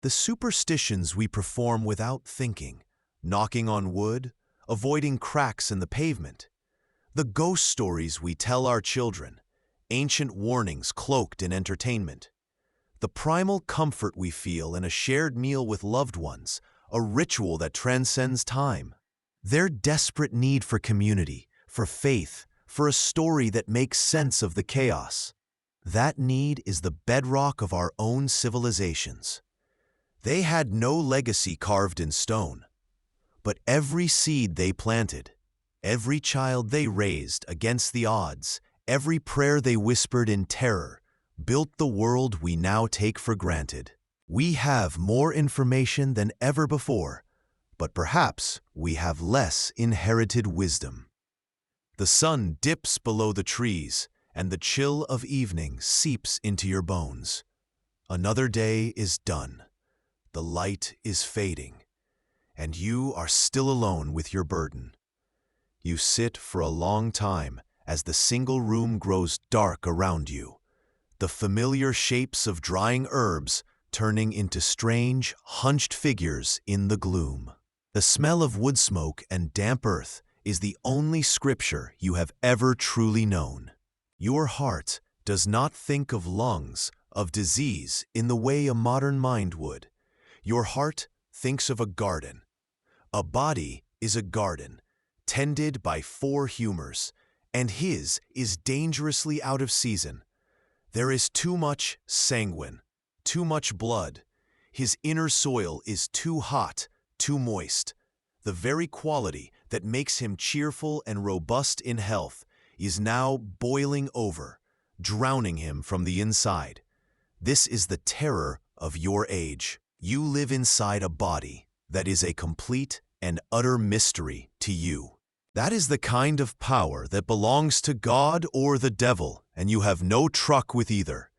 The superstitions we perform without thinking, knocking on wood, avoiding cracks in the pavement. The ghost stories we tell our children, ancient warnings cloaked in entertainment. The primal comfort we feel in a shared meal with loved ones, a ritual that transcends time. Their desperate need for community, for faith, for a story that makes sense of the chaos. That need is the bedrock of our own civilizations. They had no legacy carved in stone, but every seed they planted, every child they raised against the odds, every prayer they whispered in terror, built the world we now take for granted. We have more information than ever before, but perhaps we have less inherited wisdom. The sun dips below the trees, and the chill of evening seeps into your bones. Another day is done. The light is fading, and you are still alone with your burden. You sit for a long time as the single room grows dark around you, the familiar shapes of drying herbs turning into strange, hunched figures in the gloom. The smell of wood smoke and damp earth is the only scripture you have ever truly known. Your heart does not think of lungs, of disease, in the way a modern mind would. Your heart thinks of a garden. A body is a garden, tended by four humors, and his is dangerously out of season. There is too much sanguine, too much blood. His inner soil is too hot, too moist. The very quality that makes him cheerful and robust in health is now boiling over, drowning him from the inside. This is the terror of your age. You live inside a body that is a complete and utter mystery to you. That is the kind of power that belongs to God or the devil, and you have no truck with either.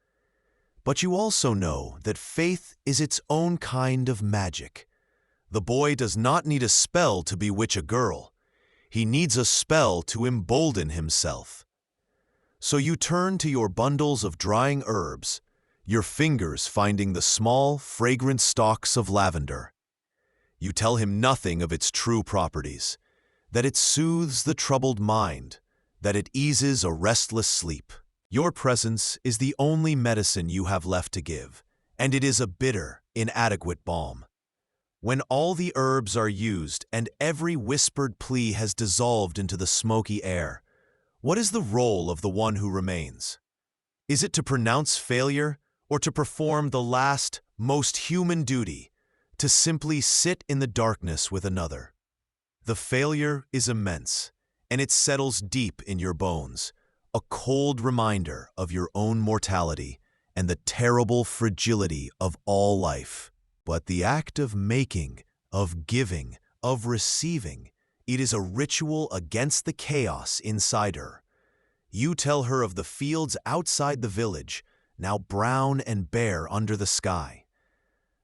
But you also know that faith is its own kind of magic. The boy does not need a spell to bewitch a girl. He needs a spell to embolden himself. So you turn to your bundles of drying herbs, your fingers finding the small, fragrant stalks of lavender. You tell him nothing of its true properties, that it soothes the troubled mind, that it eases a restless sleep. Your presence is the only medicine you have left to give, and it is a bitter, inadequate balm. When all the herbs are used and every whispered plea has dissolved into the smoky air, what is the role of the one who remains? Is it to pronounce failure, or to perform the last, most human duty, to simply sit in the darkness with another? The failure is immense, and it settles deep in your bones, a cold reminder of your own mortality and the terrible fragility of all life. But the act of making, of giving, of receiving, it is a ritual against the chaos inside her. You tell her of the fields outside the village, now brown and bare under the sky.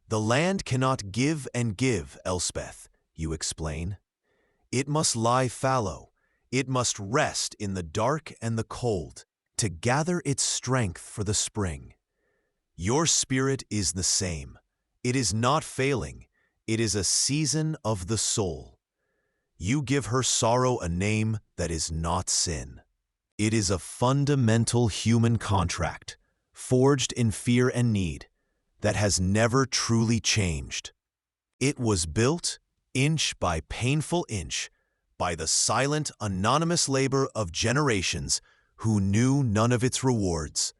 The land cannot give and give, Elspeth, you explain. It must lie fallow. It must rest in the dark and the cold, to gather its strength for the spring. Your spirit is the same. It is not failing. It is a season of the soul. You give her sorrow a name that is not sin. It is a fundamental human contract, forged in fear and need, that has never truly changed. It was built, inch by painful inch, by the silent, anonymous labor of generations who knew none of its rewards.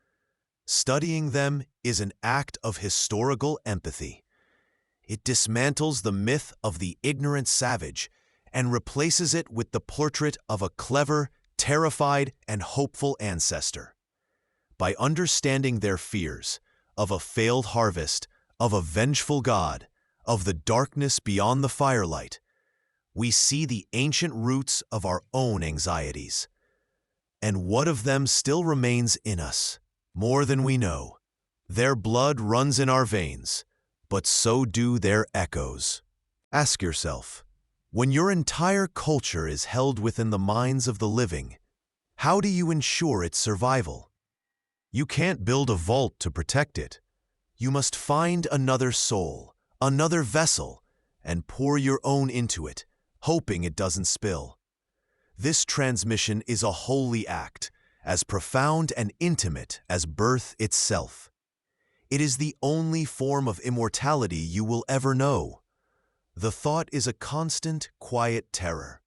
Studying them is an act of historical empathy. It dismantles the myth of the ignorant savage and replaces it with the portrait of a clever, terrified, and hopeful ancestor. By understanding their fears, of a failed harvest, of a vengeful God, of the darkness beyond the firelight, we see the ancient roots of our own anxieties. And what of them still remains in us? More than we know. Their blood runs in our veins, but so do their echoes. Ask yourself, when your entire culture is held within the minds of the living, how do you ensure its survival? You can't build a vault to protect it. You must find another soul, another vessel, and pour your own into it, hoping it doesn't spill. This transmission is a holy act, as profound and intimate as birth itself. It is the only form of immortality you will ever know. The thought is a constant, quiet terror.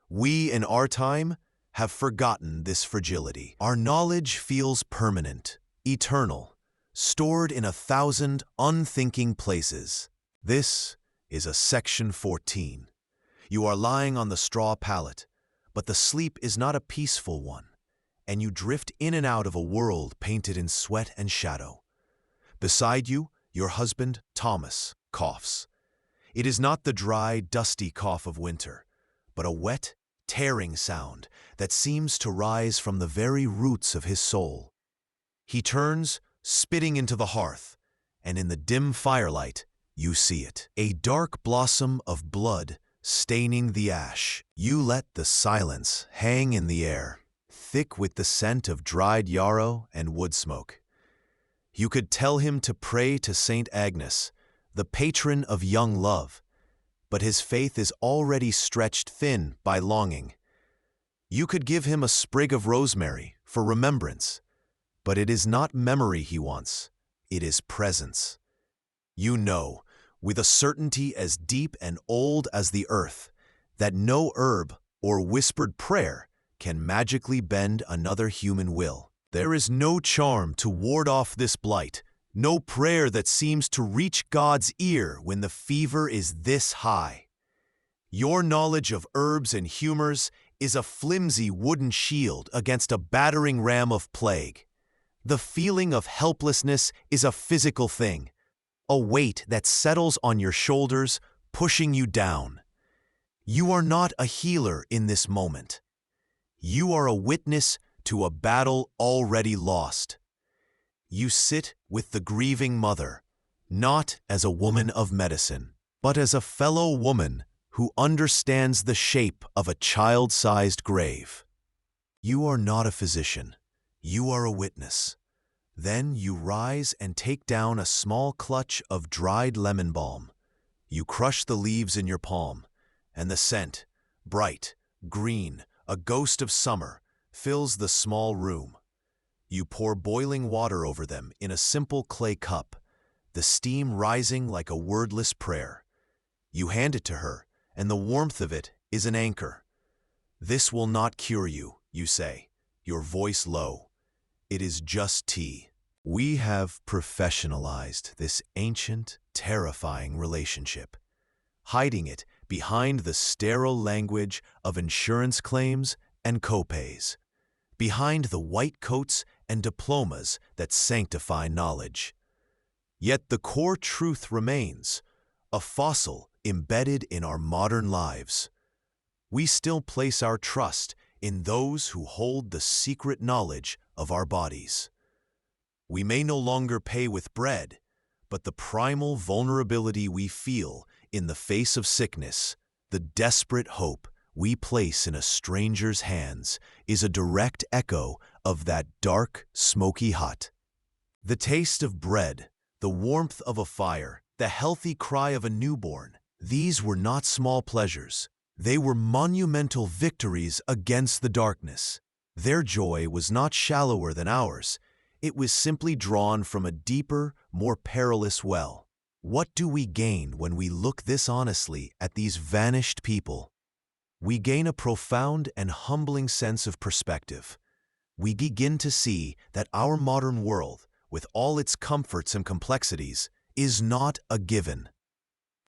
We, in our time, have forgotten this fragility. Our knowledge feels permanent, eternal, stored in 1,000 unthinking places. This is a section 14. You are lying on the straw pallet, but the sleep is not a peaceful one, and you drift in and out of a world painted in sweat and shadow. Beside you, your husband, Thomas, coughs. It is not the dry, dusty cough of winter, but a wet, tearing sound that seems to rise from the very roots of his soul. He turns, spitting into the hearth, and in the dim firelight, you see it. A dark blossom of blood staining the ash. You let the silence hang in the air, thick with the scent of dried yarrow and wood smoke. You could tell him to pray to Saint Agnes, the patron of young love, but his faith is already stretched thin by longing. You could give him a sprig of rosemary for remembrance, but it is not memory he wants, it is presence. You know, with a certainty as deep and old as the earth, that no herb or whispered prayer can magically bend another human will. There is no charm to ward off this blight, no prayer that seems to reach God's ear when the fever is this high. Your knowledge of herbs and humors is a flimsy wooden shield against a battering ram of plague. The feeling of helplessness is a physical thing, a weight that settles on your shoulders, pushing you down. You are not a healer in this moment. You are a witness to a battle already lost. You sit with the grieving mother, not as a woman of medicine, but as a fellow woman who understands the shape of a child-sized grave. You are not a physician. You are a witness. Then you rise and take down a small clutch of dried lemon balm. You crush the leaves in your palm, and the scent, bright, green, a ghost of summer, fills the small room. You pour boiling water over them in a simple clay cup, the steam rising like a wordless prayer. You hand it to her, and the warmth of it is an anchor. "This will not cure you," you say, your voice low. "It is just tea." We have professionalized this ancient, terrifying relationship, hiding it behind the sterile language of insurance claims and copays, behind the white coats and diplomas that sanctify knowledge. Yet the core truth remains, a fossil embedded in our modern lives. We still place our trust in those who hold the secret knowledge of our bodies. We may no longer pay with bread, but the primal vulnerability we feel in the face of sickness, the desperate hope we place in a stranger's hands, is a direct echo of that dark, smoky hut. The taste of bread, the warmth of a fire, the healthy cry of a newborn, these were not small pleasures. They were monumental victories against the darkness. Their joy was not shallower than ours. It was simply drawn from a deeper, more perilous well. What do we gain when we look this honestly at these vanished people? We gain a profound and humbling sense of perspective. We begin to see that our modern world, with all its comforts and complexities, is not a given.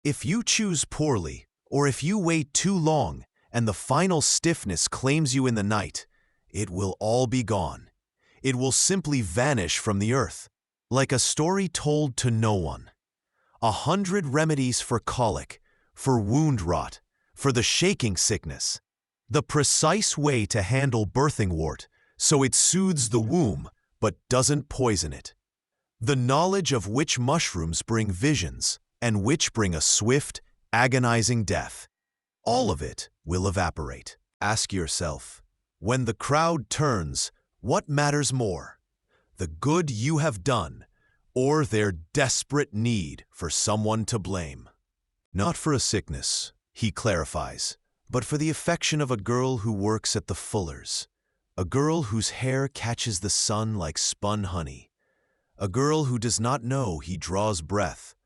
If you choose poorly, or if you wait too long and the final stiffness claims you in the night, it will all be gone. It will simply vanish from the earth, like a story told to no one. 100 remedies for colic, for wound rot, for the shaking sickness. The precise way to handle birthing wart so it soothes the womb but doesn't poison it. The knowledge of which mushrooms bring visions and which bring a swift, agonizing death. All of it will evaporate. Ask yourself, when the crowd turns, what matters more? The good you have done, or their desperate need for someone to blame. Not for a sickness, he clarifies, but for the affection of a girl who works at the fuller's, a girl whose hair catches the sun like spun honey, a girl who does not know he draws breath.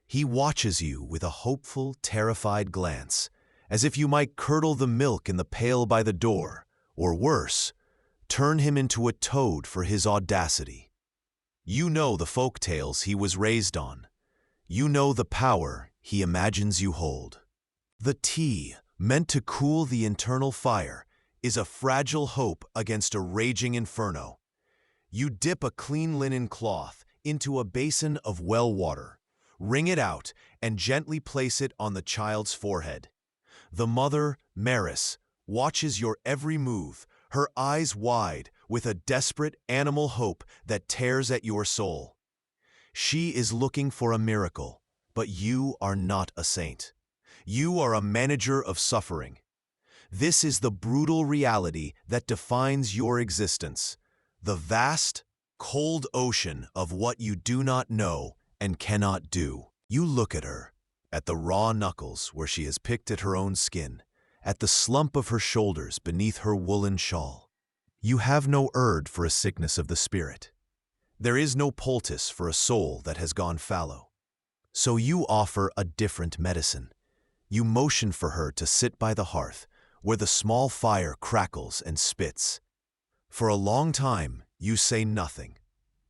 He watches you with a hopeful, terrified glance, as if you might curdle the milk in the pail by the door, or worse, turn him into a toad for his audacity. You know the folk tales he was raised on. You know the power he imagines you hold. The tea, meant to cool the internal fire, is a fragile hope against a raging inferno. You dip a clean linen cloth into a basin of well water, wring it out, and gently place it on the child's forehead. The mother, Maris, watches your every move, her eyes wide with a desperate animal hope that tears at your soul. She is looking for a miracle, but you are not a saint. You are a manager of suffering. This is the brutal reality that defines your existence, the vast, cold ocean of what you do not know and cannot do. You look at her, at the raw knuckles where she has picked at her own skin, at the slump of her shoulders beneath her woolen shawl. You have no urd for a sickness of the spirit. There is no poultice for a soul that has gone fallow. So you offer a different medicine. You motion for her to sit by the hearth, where the small fire crackles and spits. For a long time, you say nothing.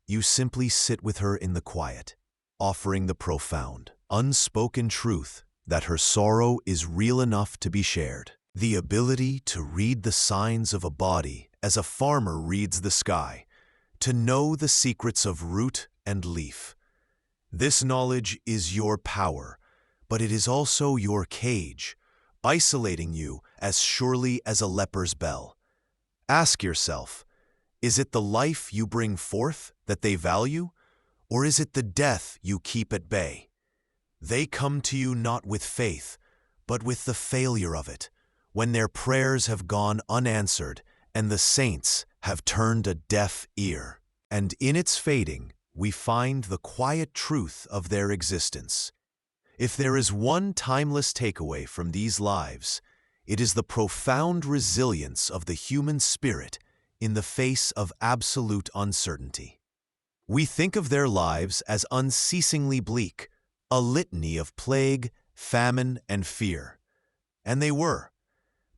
You simply sit with her in the quiet, offering the profound, unspoken truth that her sorrow is real enough to be shared. The ability to read the signs of a body as a farmer reads the sky, to know the secrets of root and leaf. This knowledge is your power, but it is also your cage, isolating you as surely as a leper's bell. Ask yourself, is it the life you bring forth that they value, or is it the death you keep at bay? They come to you not with faith, but with the failure of it, when their prayers have gone unanswered and the saints have turned a deaf ear. And in its fading, we find the quiet truth of their existence. If there is one timeless takeaway from these lives, it is the profound resilience of the human spirit in the face of absolute uncertainty. We think of their lives as unceasingly bleak, a litany of plague, famine, and fear. And they were.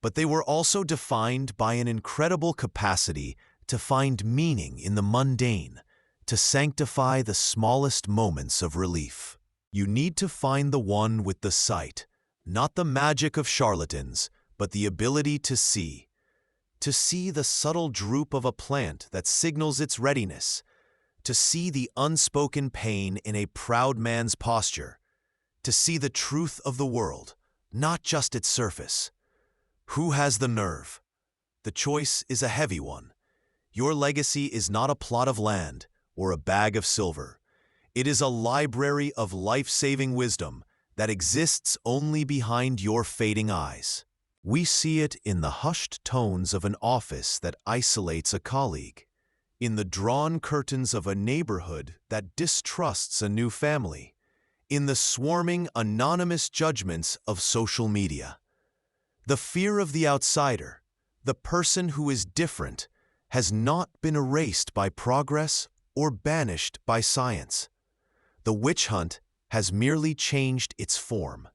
But they were also defined by an incredible capacity to find meaning in the mundane, to sanctify the smallest moments of relief. You need to find the one with the sight, not the magic of charlatans, but the ability to see the subtle droop of a plant that signals its readiness, to see the unspoken pain in a proud man's posture, to see the truth of the world, not just its surface. Who has the nerve? The choice is a heavy one. Your legacy is not a plot of land or a bag of silver. It is a library of life-saving wisdom that exists only behind your fading eyes. We see it in the hushed tones of an office that isolates a colleague, in the drawn curtains of a neighborhood that distrusts a new family, in the swarming anonymous judgments of social media. The fear of the outsider, the person who is different, has not been erased by progress or banished by science. The witch hunt has merely changed its form.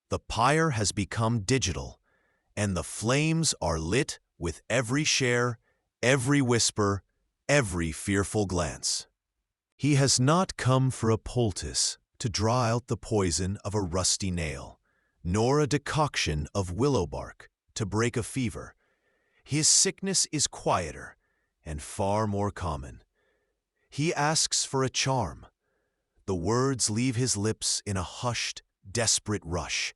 The pyre has become digital, and the flames are lit with every share, every whisper, every fearful glance. He has not come for a poultice to draw out the poison of a rusty nail, nor a decoction of willow bark to break a fever. His sickness is quieter and far more common. He asks for a charm. The words leave his lips in a hushed, desperate rush,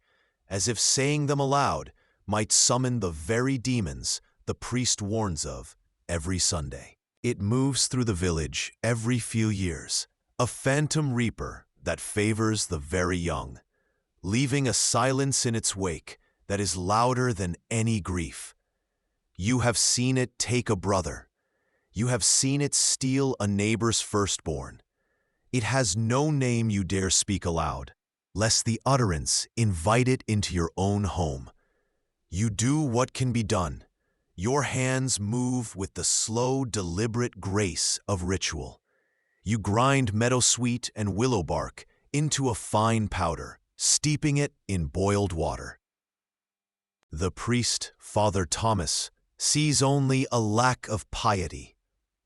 as if saying them aloud might summon the very demons the priest warns of every Sunday. It moves through the village every few years, a phantom reaper that favors the very young, leaving a silence in its wake that is louder than any grief. You have seen it take a brother. You have seen it steal a neighbor's firstborn. It has no name you dare speak aloud, lest the utterance invite it into your own home. You do what can be done. Your hands move with the slow, deliberate grace of ritual. You grind meadowsweet and willow bark into a fine powder, steeping it in boiled water. The priest, Father Thomas, sees only a lack of piety,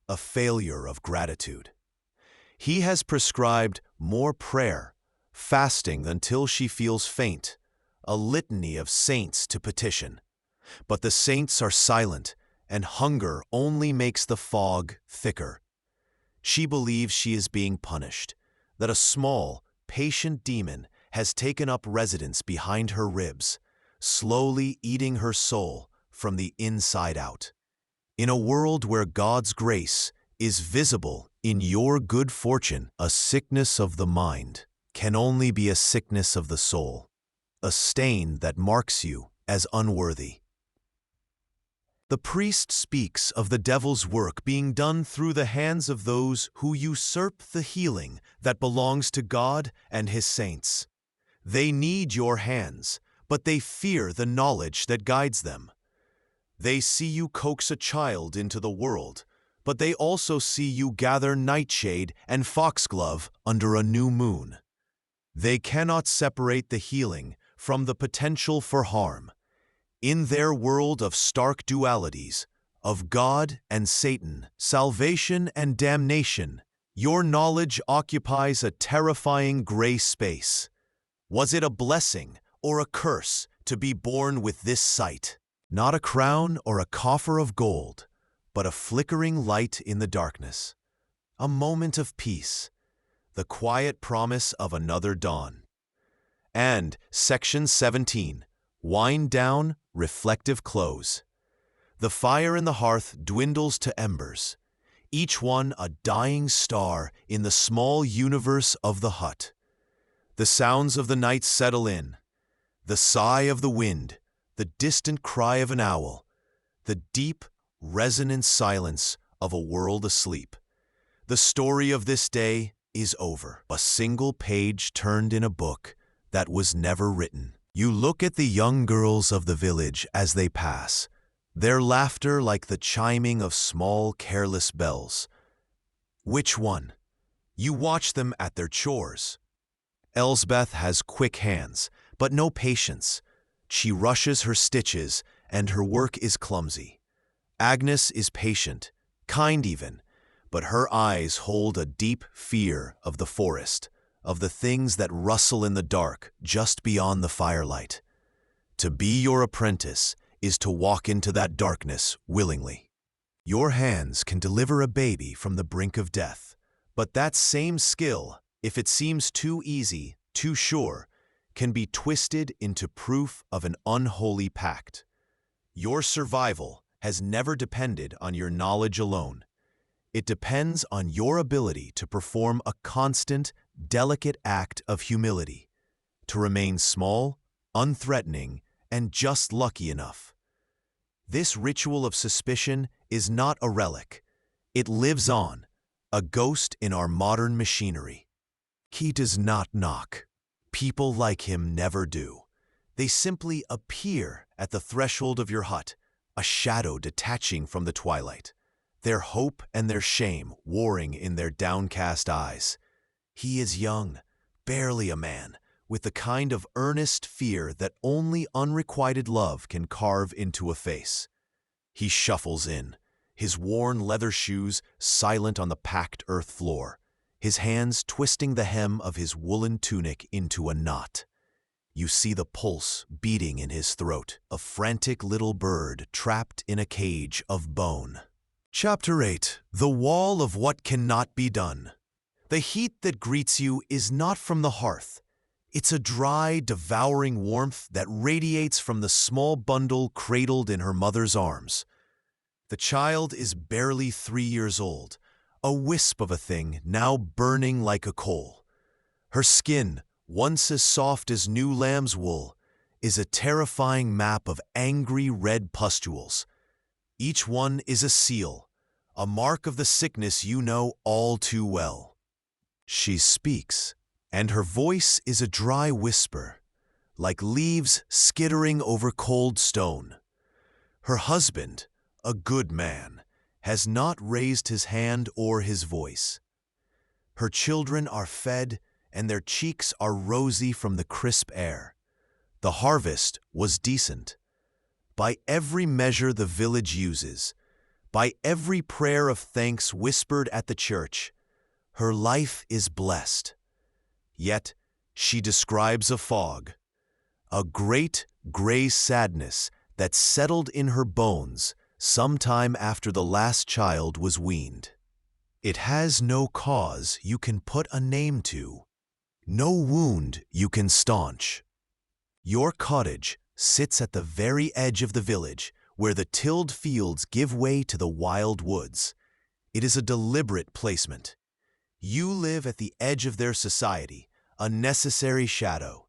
a failure of gratitude. He has prescribed more prayer, fasting until she feels faint, a litany of saints to petition. But the saints are silent, and hunger only makes the fog thicker. She believes she is being punished, that a small, patient demon has taken up residence behind her ribs, slowly eating her soul from the inside out. In a world where God's grace is visible in your good fortune, a sickness of the mind can only be a sickness of the soul, a stain that marks you as unworthy. The priest speaks of the devil's work being done through the hands of those who usurp the healing that belongs to God and His saints. They need your hands, but they fear the knowledge that guides them. They see you coax a child into the world, but they also see you gather nightshade and foxglove under a new moon. They cannot separate the healing from the potential for harm. In their world of stark dualities, of God and Satan, salvation and damnation, your knowledge occupies a terrifying gray space. Was it a blessing or a curse to be born with this sight? Not a crown or a coffer of gold, but a flickering light in the darkness. A moment of peace, the quiet promise of another dawn. And Section 17, Wind Down, Reflective Close. The fire in the hearth dwindles to embers, each one a dying star in the small universe of the hut. The sounds of the night settle in, the sigh of the wind, the distant cry of an owl, the deep, resonant silence of a world asleep. The story of this day is over, a single page turned in a book that was never written. You look at the young girls of the village as they pass, their laughter like the chiming of small, careless bells. Which one? You watch them at their chores. Elsbeth has quick hands, but no patience. She rushes her stitches, and her work is clumsy. Agnes is patient, kind even, but her eyes hold a deep fear of the forest, of the things that rustle in the dark just beyond the firelight. To be your apprentice is to walk into that darkness willingly. Your hands can deliver a baby from the brink of death, but that same skill, if it seems too easy, too sure, can be twisted into proof of an unholy pact. Your survival has never depended on your knowledge alone. It depends on your ability to perform a constant, delicate act of humility, to remain small, unthreatening, and just lucky enough. This ritual of suspicion is not a relic. It lives on, a ghost in our modern machinery. He does not knock. People like him never do. They simply appear at the threshold of your hut, a shadow detaching from the twilight, their hope and their shame warring in their downcast eyes. He is young, barely a man, with the kind of earnest fear that only unrequited love can carve into a face. He shuffles in, his worn leather shoes silent on the packed earth floor, his hands twisting the hem of his woolen tunic into a knot. You see the pulse beating in his throat, a frantic little bird trapped in a cage of bone. Chapter 8. The Wall of What Cannot Be Done. The heat that greets you is not from the hearth. It's a dry, devouring warmth that radiates from the small bundle cradled in her mother's arms. The child is barely 3 years old, a wisp of a thing now burning like a coal. Her skin, once as soft as new lamb's wool, is a terrifying map of angry red pustules. Each one is a seal, a mark of the sickness you know all too well. She speaks, and her voice is a dry whisper, like leaves skittering over cold stone. Her husband, a good man, has not raised his hand or his voice. Her children are fed, and their cheeks are rosy from the crisp air. The harvest was decent. By every measure the village uses, by every prayer of thanks whispered at the church, her life is blessed. Yet she describes a fog, a great gray sadness that settled in her bones sometime after the last child was weaned. It has no cause you can put a name to, no wound you can staunch. Your cottage sits at the very edge of the village, where the tilled fields give way to the wild woods. It is a deliberate placement. You live at the edge of their society, a necessary shadow.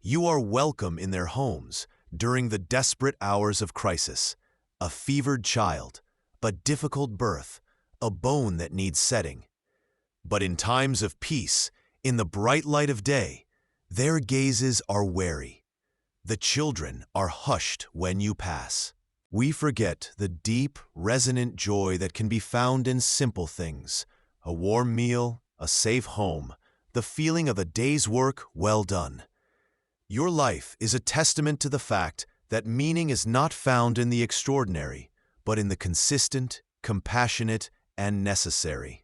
You are welcome in their homes during the desperate hours of crisis, a fevered child, but difficult birth, a bone that needs setting. But in times of peace, in the bright light of day, their gazes are wary. The children are hushed when you pass. We forget the deep, resonant joy that can be found in simple things, a warm meal, a safe home, the feeling of a day's work well done. Your life is a testament to the fact that meaning is not found in the extraordinary, but in the consistent, compassionate, and necessary.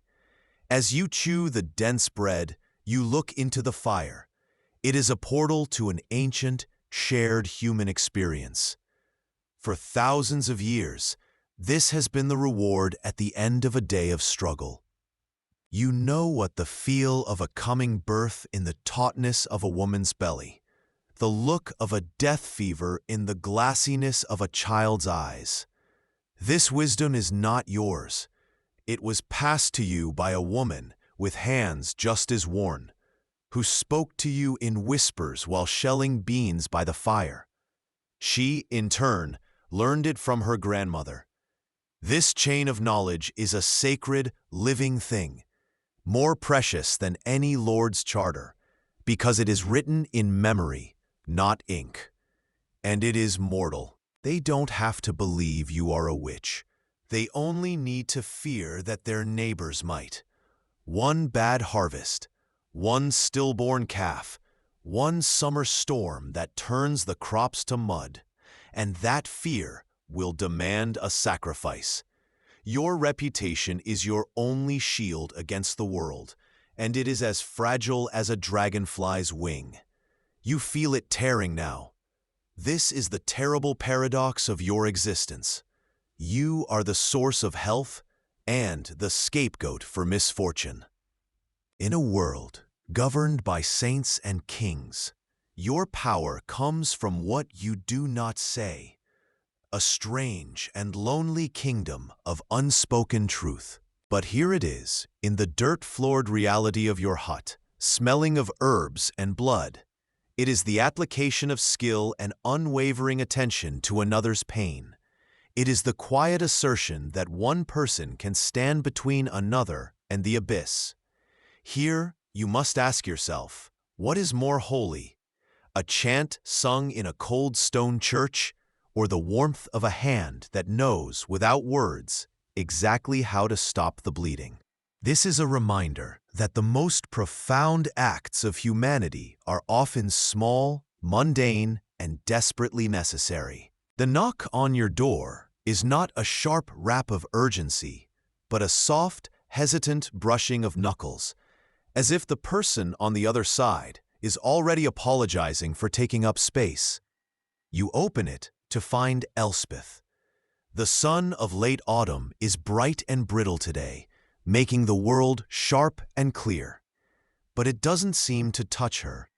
As you chew the dense bread, you look into the fire. It is a portal to an ancient, shared human experience. For thousands of years, this has been the reward at the end of a day of struggle. You know what the feel of a coming birth in the tautness of a woman's belly, the look of a death fever in the glassiness of a child's eyes. This wisdom is not yours. It was passed to you by a woman with hands just as worn, who spoke to you in whispers while shelling beans by the fire. She, in turn, learned it from her grandmother. This chain of knowledge is a sacred, living thing, more precious than any lord's charter, because it is written in memory, not ink. And it is mortal. They don't have to believe you are a witch. They only need to fear that their neighbors might. One bad harvest, one stillborn calf, one summer storm that turns the crops to mud, and that fear will demand a sacrifice. Your reputation is your only shield against the world, and it is as fragile as a dragonfly's wing. You feel it tearing now. This is the terrible paradox of your existence. You are the source of health and the scapegoat for misfortune. In a world governed by saints and kings, your power comes from what you do not say, a strange and lonely kingdom of unspoken truth. But here it is, in the dirt-floored reality of your hut, smelling of herbs and blood. It is the application of skill and unwavering attention to another's pain. It is the quiet assertion that one person can stand between another and the abyss. Here, you must ask yourself, what is more holy? A chant sung in a cold stone church, or the warmth of a hand that knows, without words, exactly how to stop the bleeding? This is a reminder that the most profound acts of humanity are often small, mundane, and desperately necessary. The knock on your door is not a sharp rap of urgency, but a soft, hesitant brushing of knuckles, as if the person on the other side is already apologizing for taking up space. You open it to find Elspeth. The sun of late autumn is bright and brittle today, making the world sharp and clear. But it doesn't seem to touch her.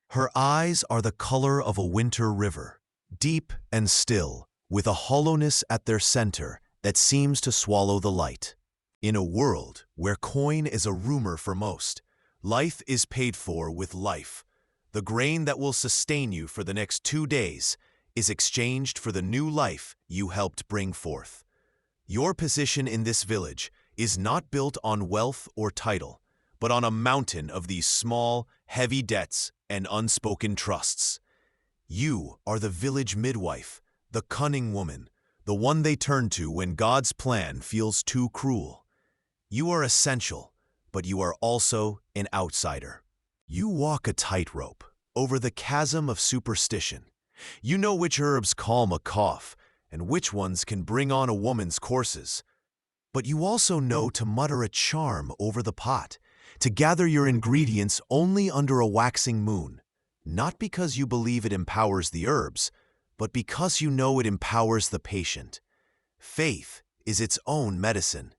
Her eyes are the color of a winter river, deep and still, with a hollowness at their center that seems to swallow the light. In a world where coin is a rumor for most, life is paid for with life. The grain that will sustain you for the next 2 days is exchanged for the new life you helped bring forth. Your position in this village is not built on wealth or title, but on a mountain of these small, heavy debts and unspoken trusts. You are the village midwife, the cunning woman, the one they turn to when God's plan feels too cruel. You are essential, but you are also an outsider. You walk a tightrope over the chasm of superstition. You know which herbs calm a cough and which ones can bring on a woman's courses. But you also know to mutter a charm over the pot, to gather your ingredients only under a waxing moon, not because you believe it empowers the herbs, but because you know it empowers the patient. Faith is its own medicine.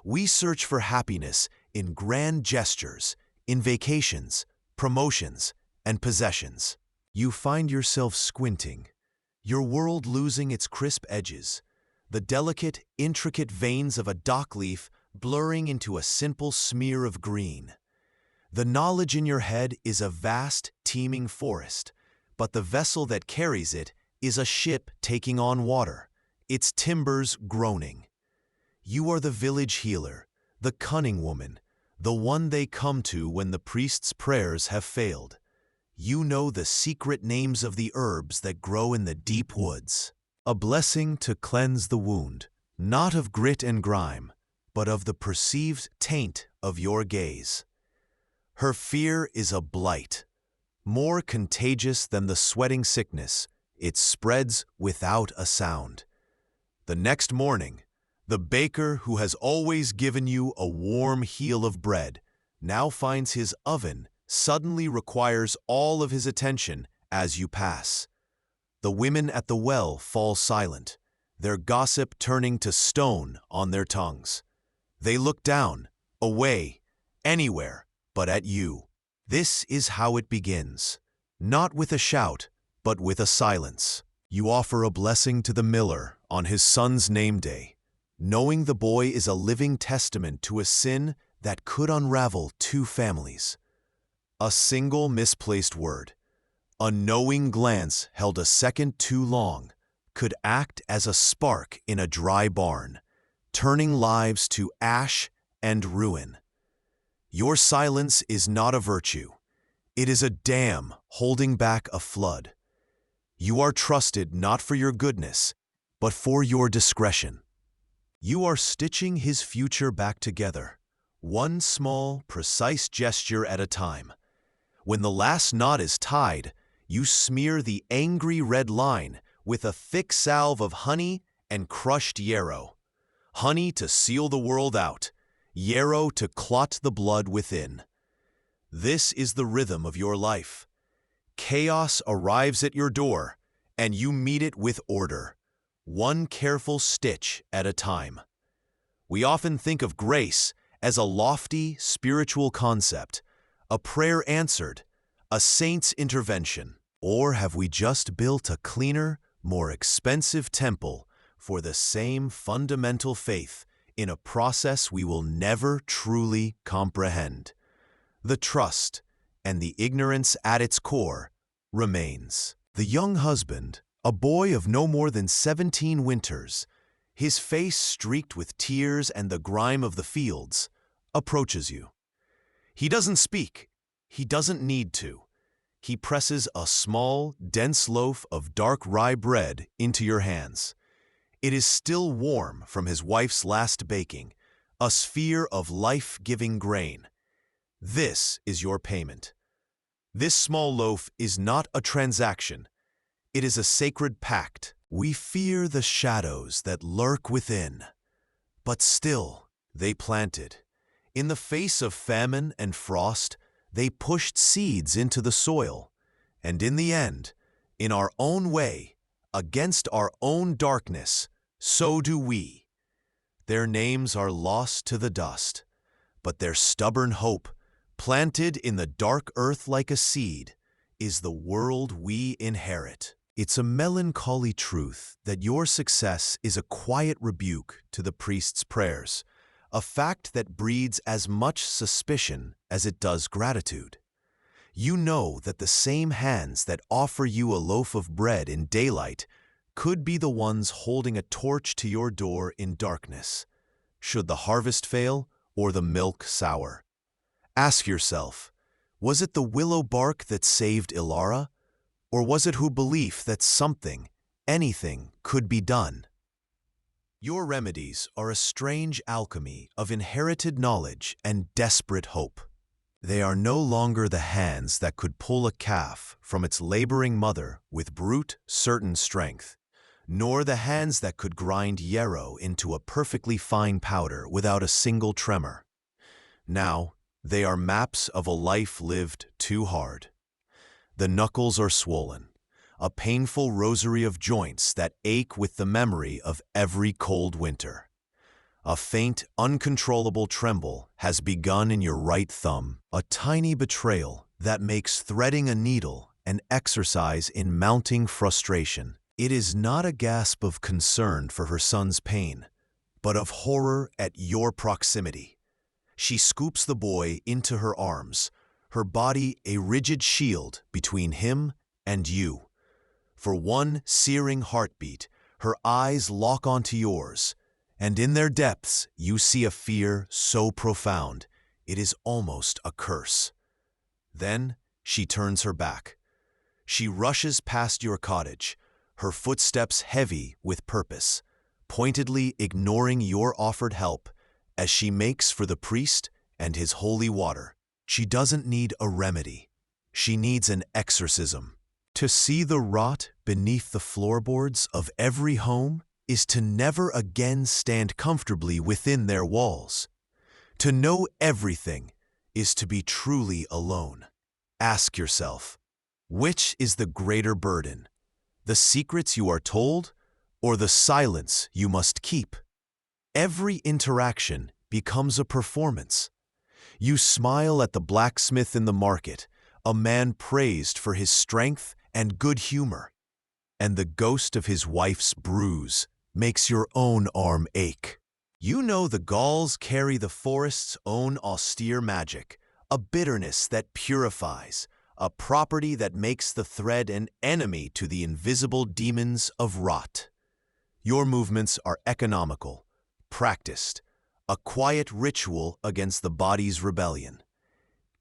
We search for happiness in grand gestures, in vacations, promotions, and possessions. You find yourself squinting, your world losing its crisp edges, the delicate, intricate veins of a dock leaf blurring into a simple smear of green. The knowledge in your head is a vast, teeming forest, but the vessel that carries it is a ship taking on water, its timbers groaning. You are the village healer, the cunning woman, the one they come to when the priest's prayers have failed. You know the secret names of the herbs that grow in the deep woods. A blessing to cleanse the wound, not of grit and grime, but of the perceived taint of your gaze. Her fear is a blight. More contagious than the sweating sickness, it spreads without a sound. The next morning, the baker who has always given you a warm heel of bread now finds his oven suddenly requires all of his attention as you pass. The women at the well fall silent, their gossip turning to stone on their tongues. They look down, away, anywhere but at you. This is how it begins, not with a shout, but with a silence. You offer a blessing to the miller on his son's name day, knowing the boy is a living testament to a sin that could unravel two families. A single misplaced word, a knowing glance held a second too long, could act as a spark in a dry barn, turning lives to ash and ruin. Your silence is not a virtue. It is a dam holding back a flood. You are trusted not for your goodness, but for your discretion. You are stitching his future back together, one small, precise gesture at a time. When the last knot is tied, you smear the angry red line with a thick salve of honey and crushed yarrow. Honey to seal the world out, yarrow to clot the blood within. This is the rhythm of your life. Chaos arrives at your door, and you meet it with order, one careful stitch at a time. We often think of grace as a lofty, spiritual concept, a prayer answered, a saint's intervention. Or have we just built a cleaner, more expensive temple for the same fundamental faith in a process we will never truly comprehend? The trust, and the ignorance at its core, remains. The young husband, a boy of no more than 17 winters, his face streaked with tears and the grime of the fields, approaches you. He doesn't speak. He doesn't need to. He presses a small, dense loaf of dark rye bread into your hands. It is still warm from his wife's last baking, a sphere of life-giving grain. This is your payment. This small loaf is not a transaction. It is a sacred pact. We fear the shadows that lurk within, but still they planted. In the face of famine and frost, they pushed seeds into the soil, and in the end, in our own way, against our own darkness, so do we. Their names are lost to the dust, but their stubborn hope, planted in the dark earth like a seed, is the world we inherit. It's a melancholy truth that your success is a quiet rebuke to the priest's prayers, a fact that breeds as much suspicion as it does gratitude. You know that the same hands that offer you a loaf of bread in daylight could be the ones holding a torch to your door in darkness, should the harvest fail or the milk sour. Ask yourself, was it the willow bark that saved Ilara? Or was it her belief that something, anything, could be done? Your remedies are a strange alchemy of inherited knowledge and desperate hope. They are no longer the hands that could pull a calf from its laboring mother with brute, certain strength, nor the hands that could grind yarrow into a perfectly fine powder without a single tremor. Now, they are maps of a life lived too hard. The knuckles are swollen, a painful rosary of joints that ache with the memory of every cold winter. A faint, uncontrollable tremble has begun in your right thumb, a tiny betrayal that makes threading a needle an exercise in mounting frustration. It is not a gasp of concern for her son's pain, but of horror at your proximity. She scoops the boy into her arms, her body a rigid shield between him and you. For one searing heartbeat, her eyes lock onto yours, and in their depths you see a fear so profound it is almost a curse. Then she turns her back. She rushes past your cottage, her footsteps heavy with purpose, pointedly ignoring your offered help as she makes for the priest and his holy water. She doesn't need a remedy. She needs an exorcism. To see the rot beneath the floorboards of every home is to never again stand comfortably within their walls. To know everything is to be truly alone. Ask yourself, which is the greater burden? The secrets you are told, or the silence you must keep? Every interaction becomes a performance. You smile at the blacksmith in the market, a man praised for his strength and good humor, and the ghost of his wife's bruise makes your own arm ache. You know the Gauls carry the forest's own austere magic, a bitterness that purifies, a property that makes the thread an enemy to the invisible demons of rot. Your movements are economical, practiced, a quiet ritual against the body's rebellion.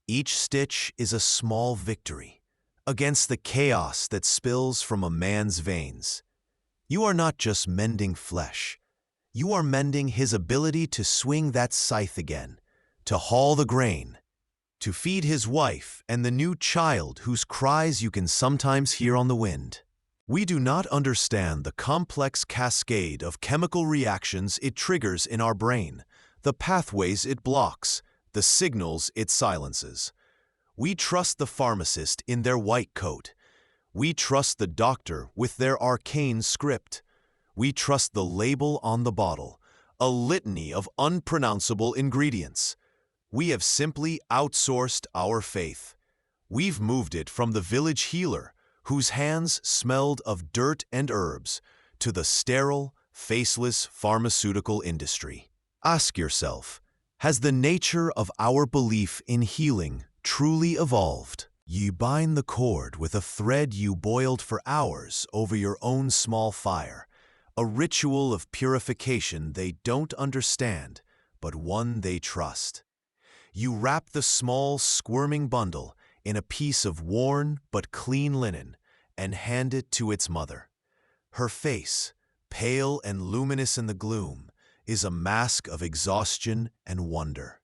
Each stitch is a small victory against the chaos that spills from a man's veins. You are not just mending flesh. You are mending his ability to swing that scythe again, to haul the grain, to feed his wife and the new child whose cries you can sometimes hear on the wind. We do not understand the complex cascade of chemical reactions it triggers in our brain, the pathways it blocks, the signals it silences. We trust the pharmacist in their white coat. We trust the doctor with their arcane script. We trust the label on the bottle, a litany of unpronounceable ingredients. We have simply outsourced our faith. We've moved it from the village healer, whose hands smelled of dirt and herbs, to the sterile, faceless pharmaceutical industry. Ask yourself, has the nature of our belief in healing truly evolved? You bind the cord with a thread you boiled for hours over your own small fire, a ritual of purification they don't understand, but one they trust. You wrap the small, squirming bundle in a piece of worn but clean linen and hand it to its mother. Her face, pale and luminous in the gloom, is a mask of exhaustion and wonder.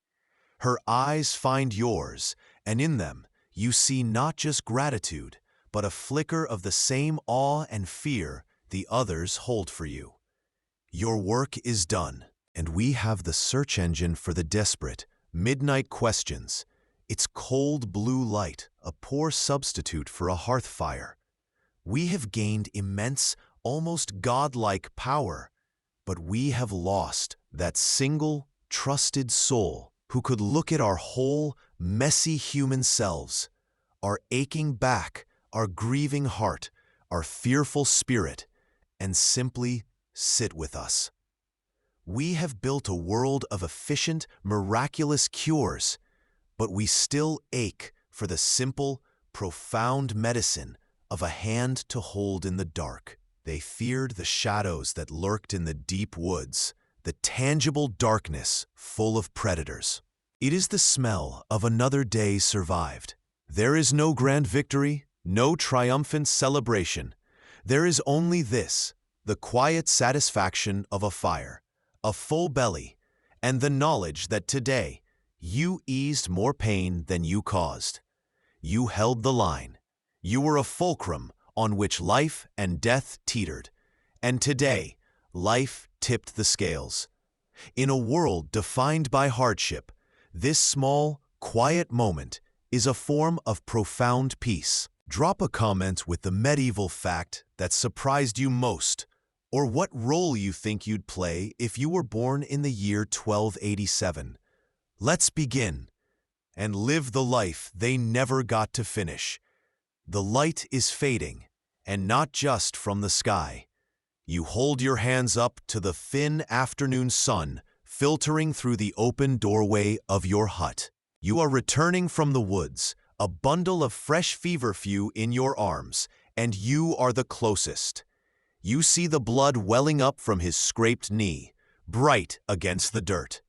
Her eyes find yours, and in them you see not just gratitude, but a flicker of the same awe and fear the others hold for you. Your work is done, and we have the search engine for the desperate, midnight questions. Its cold blue light, a poor substitute for a hearth fire. We have gained immense, almost godlike power, but we have lost that single, trusted soul who could look at our whole, messy human selves, our aching back, our grieving heart, our fearful spirit, and simply sit with us. We have built a world of efficient, miraculous cures, but we still ache for the simple, profound medicine of a hand to hold in the dark. They feared the shadows that lurked in the deep woods, the tangible darkness full of predators. It is the smell of another day survived. There is no grand victory, no triumphant celebration. There is only this, the quiet satisfaction of a fire, a full belly, and the knowledge that today you eased more pain than you caused. You held the line. You were a fulcrum on which life and death teetered. And today, life tipped the scales. In a world defined by hardship, this small, quiet moment is a form of profound peace. Drop a comment with the medieval fact that surprised you most, or what role you think you'd play if you were born in the year 1287. Let's begin and live the life they never got to finish. The light is fading, and not just from the sky. You hold your hands up to the thin afternoon sun filtering through the open doorway of your hut. You are returning from the woods, a bundle of fresh feverfew in your arms, and you are the closest. You see the blood welling up from his scraped knee, bright against the dirt.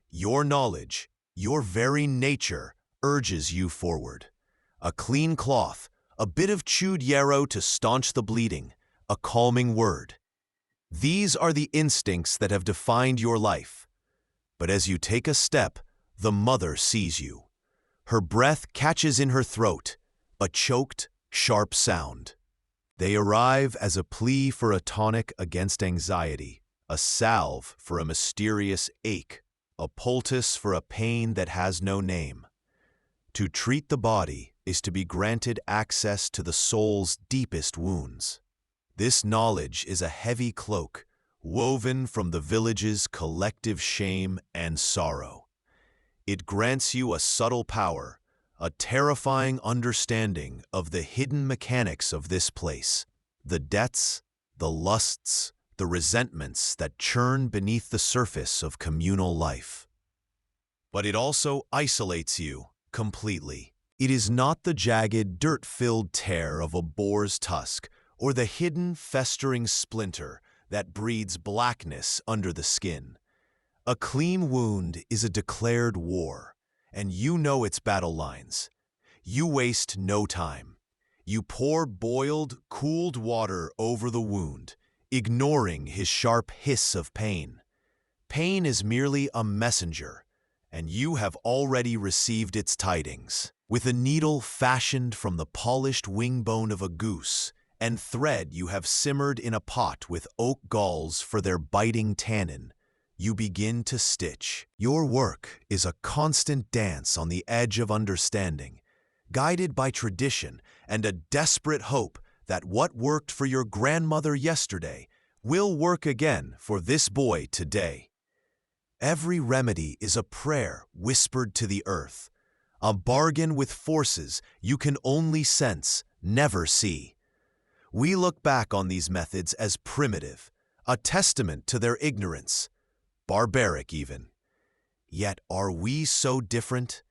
Your knowledge, your very nature, urges you forward. A clean cloth, a bit of chewed yarrow to staunch the bleeding, a calming word. These are the instincts that have defined your life. But as you take a step, the mother sees you. Her breath catches in her throat, a choked, sharp sound. They arrive as a plea for a tonic against anxiety, a salve for a mysterious ache, a poultice for a pain that has no name. To treat the body is to be granted access to the soul's deepest wounds. This knowledge is a heavy cloak, woven from the village's collective shame and sorrow. It grants you a subtle power, a terrifying understanding of the hidden mechanics of this place, the debts, the lusts, the resentments that churn beneath the surface of communal life. But it also isolates you completely. It is not the jagged, dirt-filled tear of a boar's tusk or the hidden, festering splinter that breeds blackness under the skin. A clean wound is a declared war, and you know its battle lines. You waste no time. You pour boiled, cooled water over the wound, ignoring his sharp hiss of pain. Pain is merely a messenger, and you have already received its tidings. With a needle fashioned from the polished wing-bone of a goose, and thread you have simmered in a pot with oak galls for their biting tannin, you begin to stitch. Your work is a constant dance on the edge of understanding, guided by tradition and a desperate hope that what worked for your grandmother yesterday will work again for this boy today. Every remedy is a prayer whispered to the earth, a bargain with forces you can only sense, never see. We look back on these methods as primitive, a testament to their ignorance, barbaric even. Yet are we so different?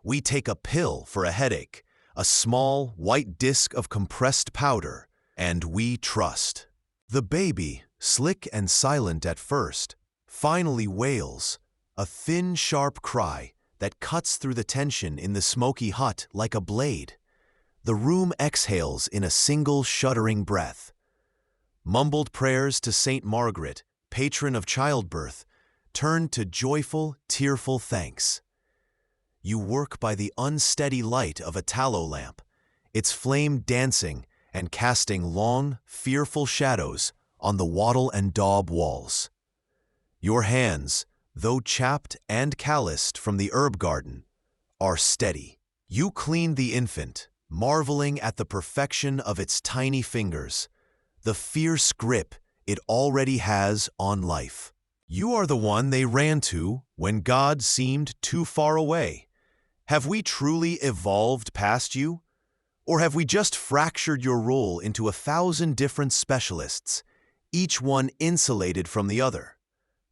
We take a pill for a headache, a small white disc of compressed powder, and we trust. The baby, slick and silent at first, finally wails, a thin, sharp cry that cuts through the tension in the smoky hut like a blade. The room exhales in a single shuddering breath. Mumbled prayers to Saint Margaret, patron of childbirth, turn to joyful, tearful thanks. You work by the unsteady light of a tallow lamp, its flame dancing and casting long, fearful shadows on the wattle and daub walls. Your hands, though chapped and calloused from the herb garden, are steady. You clean the infant, marveling at the perfection of its tiny fingers, the fierce grip it already has on life. You are the one they ran to when God seemed too far away. Have we truly evolved past you? Or have we just fractured your role into 1,000 different specialists, each one insulated from the other?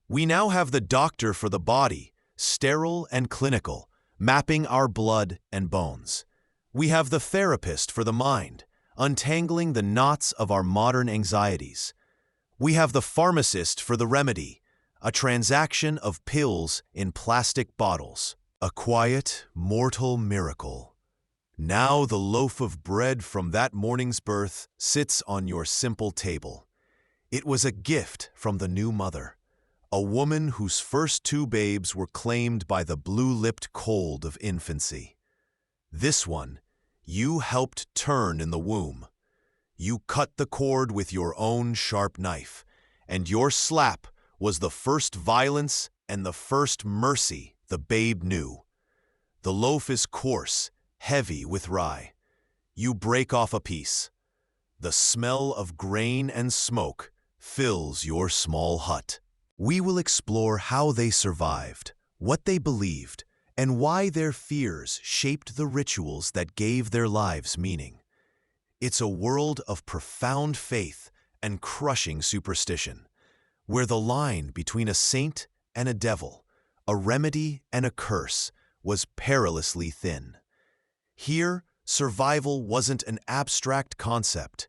We now have the doctor for the body, sterile and clinical, mapping our blood and bones. We have the therapist for the mind, untangling the knots of our modern anxieties. We have the pharmacist for the remedy, a transaction of pills in plastic bottles. A quiet, mortal miracle. Now the loaf of bread from that morning's birth sits on your simple table. It was a gift from the new mother, a woman whose first two babes were claimed by the blue-lipped cold of infancy. This one, you helped turn in the womb. You cut the cord with your own sharp knife, and your slap was the first violence and the first mercy the babe knew. The loaf is coarse, heavy with rye. You break off a piece. The smell of grain and smoke fills your small hut. We will explore how they survived, what they believed, and why their fears shaped the rituals that gave their lives meaning. It's a world of profound faith and crushing superstition, where the line between a saint and a devil, a remedy and a curse, was perilously thin. Here, survival wasn't an abstract concept.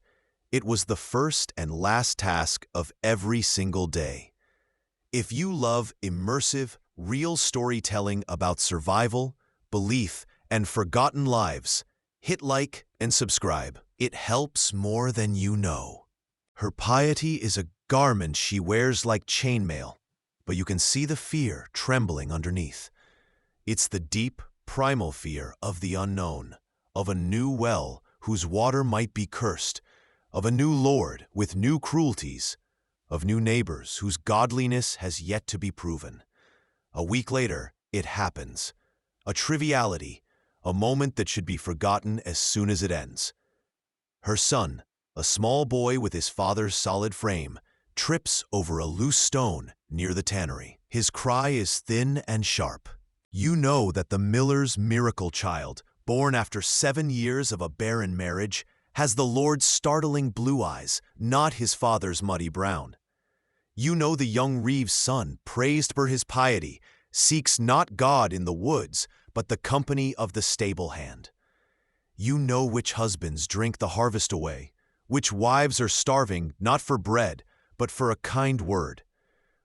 It was the first and last task of every single day. If you love immersive, real storytelling about survival, belief, and forgotten lives, hit like and subscribe. It helps more than you know. Her piety is a garment she wears like chainmail, but you can see the fear trembling underneath. It's the deep, primal fear of the unknown, of a new well whose water might be cursed, of a new lord with new cruelties, of new neighbors whose godliness has yet to be proven. A week later, it happens. A triviality, a moment that should be forgotten as soon as it ends. Her son, a small boy with his father's solid frame, trips over a loose stone near the tannery. His cry is thin and sharp. You know that the miller's miracle child, born after 7 years of a barren marriage, has the Lord's startling blue eyes, not his father's muddy brown. You know the young Reeve's son, praised for his piety, seeks not God in the woods, but the company of the stable hand. You know which husbands drink the harvest away, which wives are starving not for bread, but for a kind word,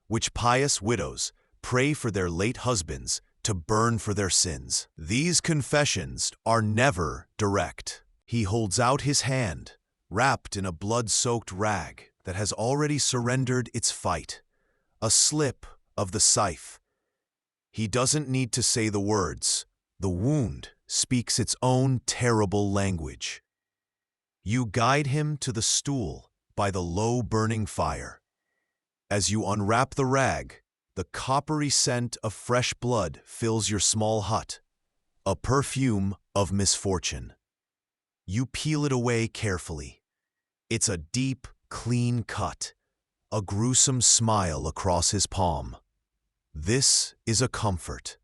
which pious widows pray for their late husbands to burn for their sins. These confessions are never direct. He holds out his hand, wrapped in a blood-soaked rag that has already surrendered its fight, a slip of the scythe. He doesn't need to say the words. The wound speaks its own terrible language. You guide him to the stool by the low burning fire. As you unwrap the rag, the coppery scent of fresh blood fills your small hut, a perfume of misfortune. You peel it away carefully. It's a deep, clean cut, a gruesome smile across his palm. This is a comfort.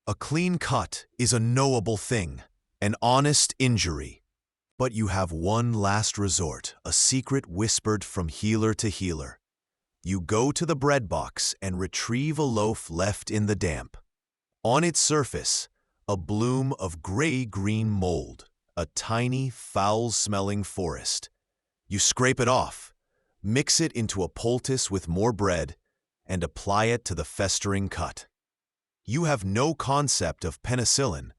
A clean cut is a knowable thing, an honest injury. But you have one last resort, a secret whispered from healer to healer. You go to the bread box and retrieve a loaf left in the damp. On its surface, a bloom of gray-green mold, a tiny, foul-smelling forest. You scrape it off, mix it into a poultice with more bread, and apply it to the festering cut. You have no concept of penicillin,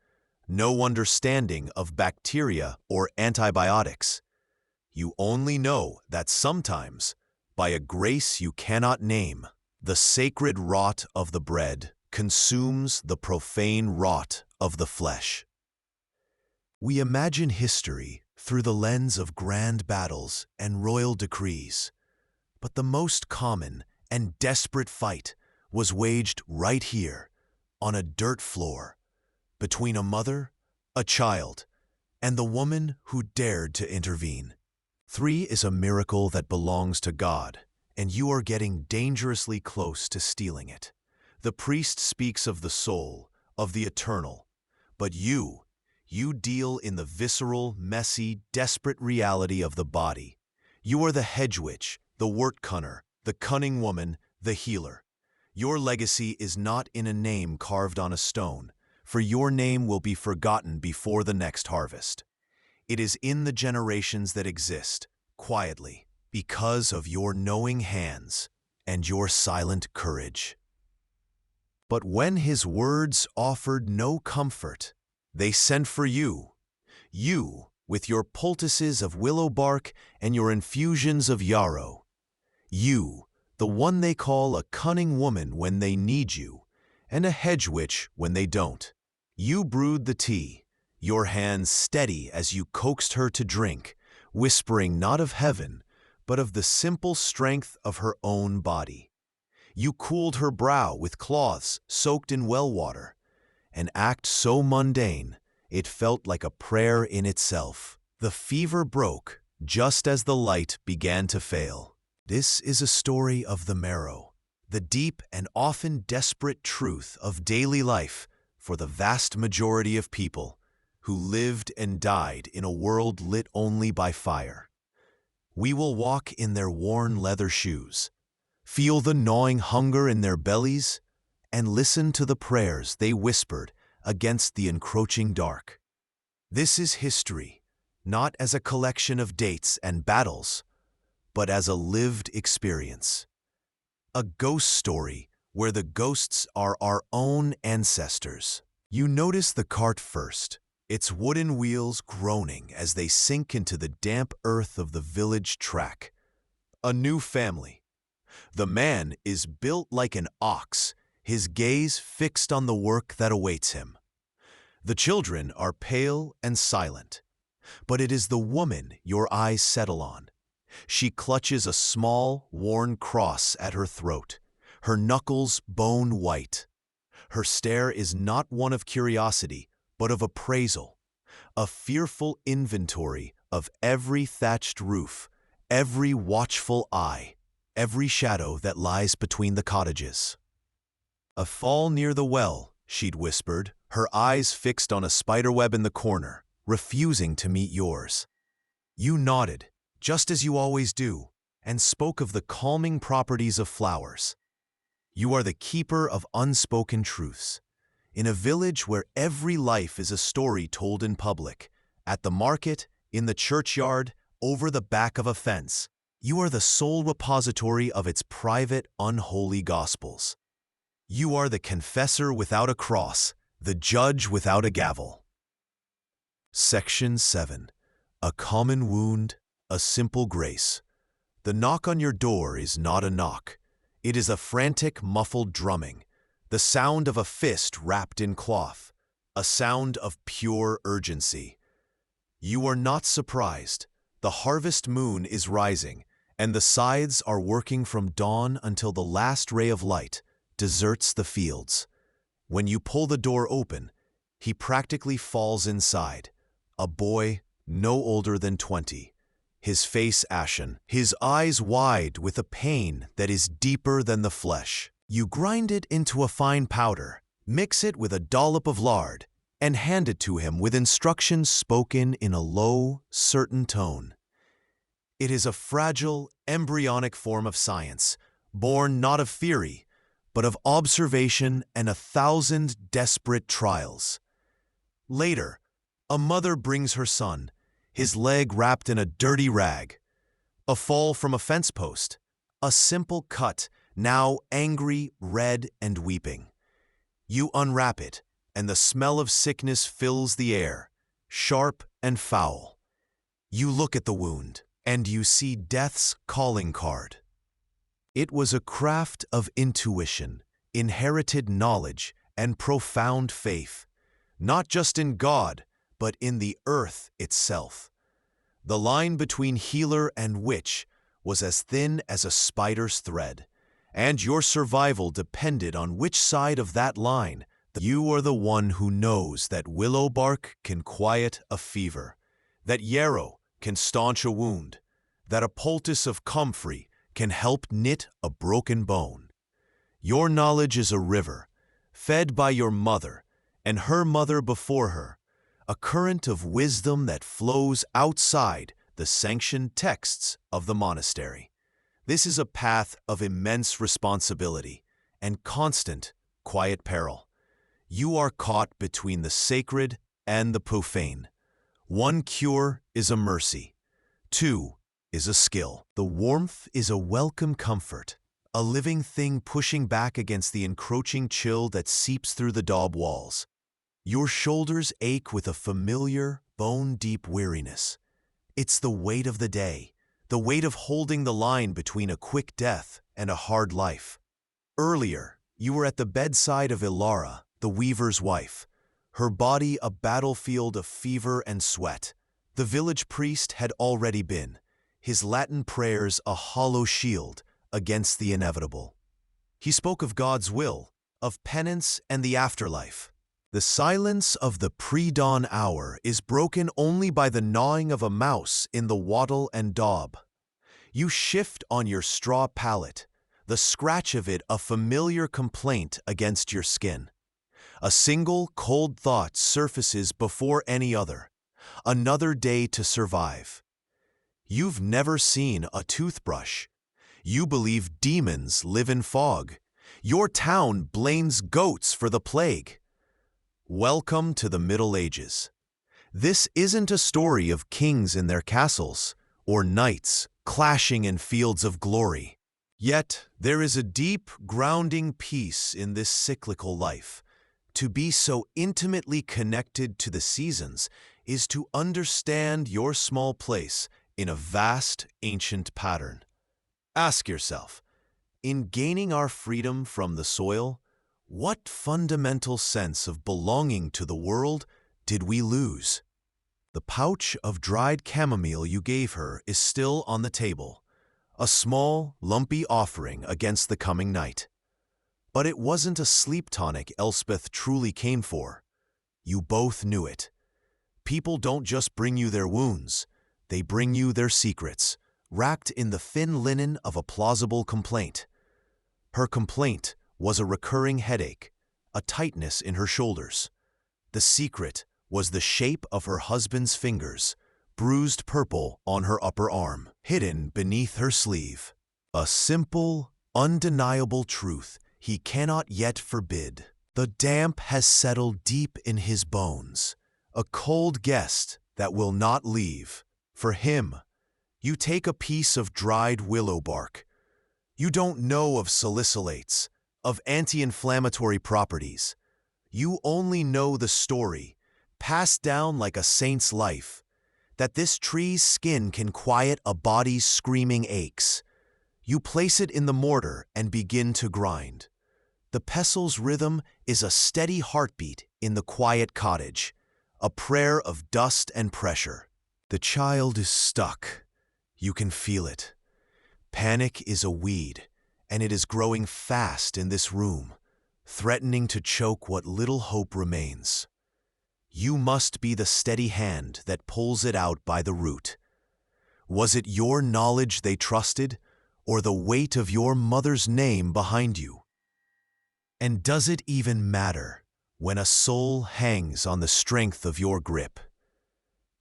no understanding of bacteria or antibiotics. You only know that sometimes, by a grace you cannot name, the sacred rot of the bread consumes the profane rot of the flesh. We imagine history through the lens of grand battles and royal decrees, but the most common and desperate fight was waged right here, on a dirt floor, between a mother, a child, and the woman who dared to intervene. 3 is a miracle that belongs to God, and you are getting dangerously close to stealing it. The priest speaks of the soul, of the eternal, but you deal in the visceral, messy, desperate reality of the body. You are the hedge witch, the wort cunner, the cunning woman, the healer. Your legacy is not in a name carved on a stone, for your name will be forgotten before the next harvest. It is in the generations that exist, quietly, because of your knowing hands and your silent courage. But when his words offered no comfort, they sent for you. You, with your poultices of willow bark and your infusions of yarrow. You, the one they call a cunning woman when they need you, and a hedge witch when they don't. You brewed the tea, your hands steady as you coaxed her to drink, whispering not of heaven, but of the simple strength of her own body. You cooled her brow with cloths soaked in well water, an act so mundane it felt like a prayer in itself. The fever broke just as the light began to fail. This is a story of the marrow, the deep and often desperate truth of daily life for the vast majority of people who lived and died in a world lit only by fire. We will walk in their worn leather shoes, feel the gnawing hunger in their bellies, and listen to the prayers they whispered against the encroaching dark. This is history, not as a collection of dates and battles, but as a lived experience. A ghost story where the ghosts are our own ancestors. You notice the cart first, its wooden wheels groaning as they sink into the damp earth of the village track. A new family. The man is built like an ox, his gaze fixed on the work that awaits him. The children are pale and silent, but it is the woman your eyes settle on. She clutches a small, worn cross at her throat, her knuckles bone white. Her stare is not one of curiosity, but of appraisal, a fearful inventory of every thatched roof, every watchful eye, every shadow that lies between the cottages. "A fall near the well," she'd whispered, her eyes fixed on a spiderweb in the corner, refusing to meet yours. You nodded, just as you always do, and spoke of the calming properties of flowers. You are the keeper of unspoken truths. In a village where every life is a story told in public, at the market, in the churchyard, over the back of a fence, you are the sole repository of its private, unholy gospels. You are the confessor without a cross, the judge without a gavel. Section 7. A common wound, a simple grace. The knock on your door is not a knock. It is a frantic, muffled drumming, the sound of a fist wrapped in cloth, a sound of pure urgency. You are not surprised. The harvest moon is rising, and the scythes are working from dawn until the last ray of light deserts the fields. When you pull the door open, he practically falls inside, a boy no older than 20, his face ashen, his eyes wide with a pain that is deeper than the flesh. You grind it into a fine powder, mix it with a dollop of lard, and hand it to him with instructions spoken in a low, certain tone. It is a fragile, embryonic form of science, born not of theory, but of observation and 1,000 desperate trials. Later, a mother brings her son, his leg wrapped in a dirty rag. A fall from a fence post, a simple cut, now angry, red, and weeping. You unwrap it, and the smell of sickness fills the air, sharp and foul. You look at the wound, and you see death's calling card. It was a craft of intuition, inherited knowledge, and profound faith, not just in God, but in the earth itself. The line between healer and witch was as thin as a spider's thread, and your survival depended on which side of that line. You are the one who knows that willow bark can quiet a fever, that yarrow can staunch a wound, that a poultice of comfrey can help knit a broken bone. Your knowledge is a river, fed by your mother and her mother before her, a current of wisdom that flows outside the sanctioned texts of the monastery. This is a path of immense responsibility and constant, quiet peril. You are caught between the sacred and the profane. One cure is a mercy. Two is a skill. The warmth is a welcome comfort, a living thing pushing back against the encroaching chill that seeps through the daub walls. Your shoulders ache with a familiar, bone-deep weariness. It's the weight of the day, the weight of holding the line between a quick death and a hard life. Earlier, you were at the bedside of Ilara, the weaver's wife, her body a battlefield of fever and sweat. The village priest had already been, his Latin prayers a hollow shield against the inevitable. He spoke of God's will, of penance and the afterlife. The silence of the pre-dawn hour is broken only by the gnawing of a mouse in the wattle and daub. You shift on your straw pallet, the scratch of it a familiar complaint against your skin. A single cold thought surfaces before any other. Another day to survive. You've never seen a toothbrush. You believe demons live in fog. Your town blames goats for the plague. Welcome to the Middle Ages. This isn't a story of kings in their castles, or knights clashing in fields of glory. Yet, there is a deep, grounding peace in this cyclical life. To be so intimately connected to the seasons is to understand your small place in a vast, ancient pattern. Ask yourself, in gaining our freedom from the soil, what fundamental sense of belonging to the world did we lose? The pouch of dried chamomile you gave her is still on the table, a small, lumpy offering against the coming night. But it wasn't a sleep tonic Elspeth truly came for. You both knew it. People don't just bring you their wounds, they bring you their secrets, wrapped in the thin linen of a plausible complaint. Her complaint was a recurring headache, a tightness in her shoulders. The secret was the shape of her husband's fingers, bruised purple on her upper arm, hidden beneath her sleeve. A simple, undeniable truth he cannot yet forbid. The damp has settled deep in his bones, a cold guest that will not leave. For him, you take a piece of dried willow bark. You don't know of salicylates, of anti-inflammatory properties. You only know the story, passed down like a saint's life, that this tree's skin can quiet a body's screaming aches. You place it in the mortar and begin to grind. The pestle's rhythm is a steady heartbeat in the quiet cottage, a prayer of dust and pressure. The child is stuck. You can feel it. Panic is a weed, and it is growing fast in this room, threatening to choke what little hope remains. You must be the steady hand that pulls it out by the root. Was it your knowledge they trusted, or the weight of your mother's name behind you? And does it even matter when a soul hangs on the strength of your grip?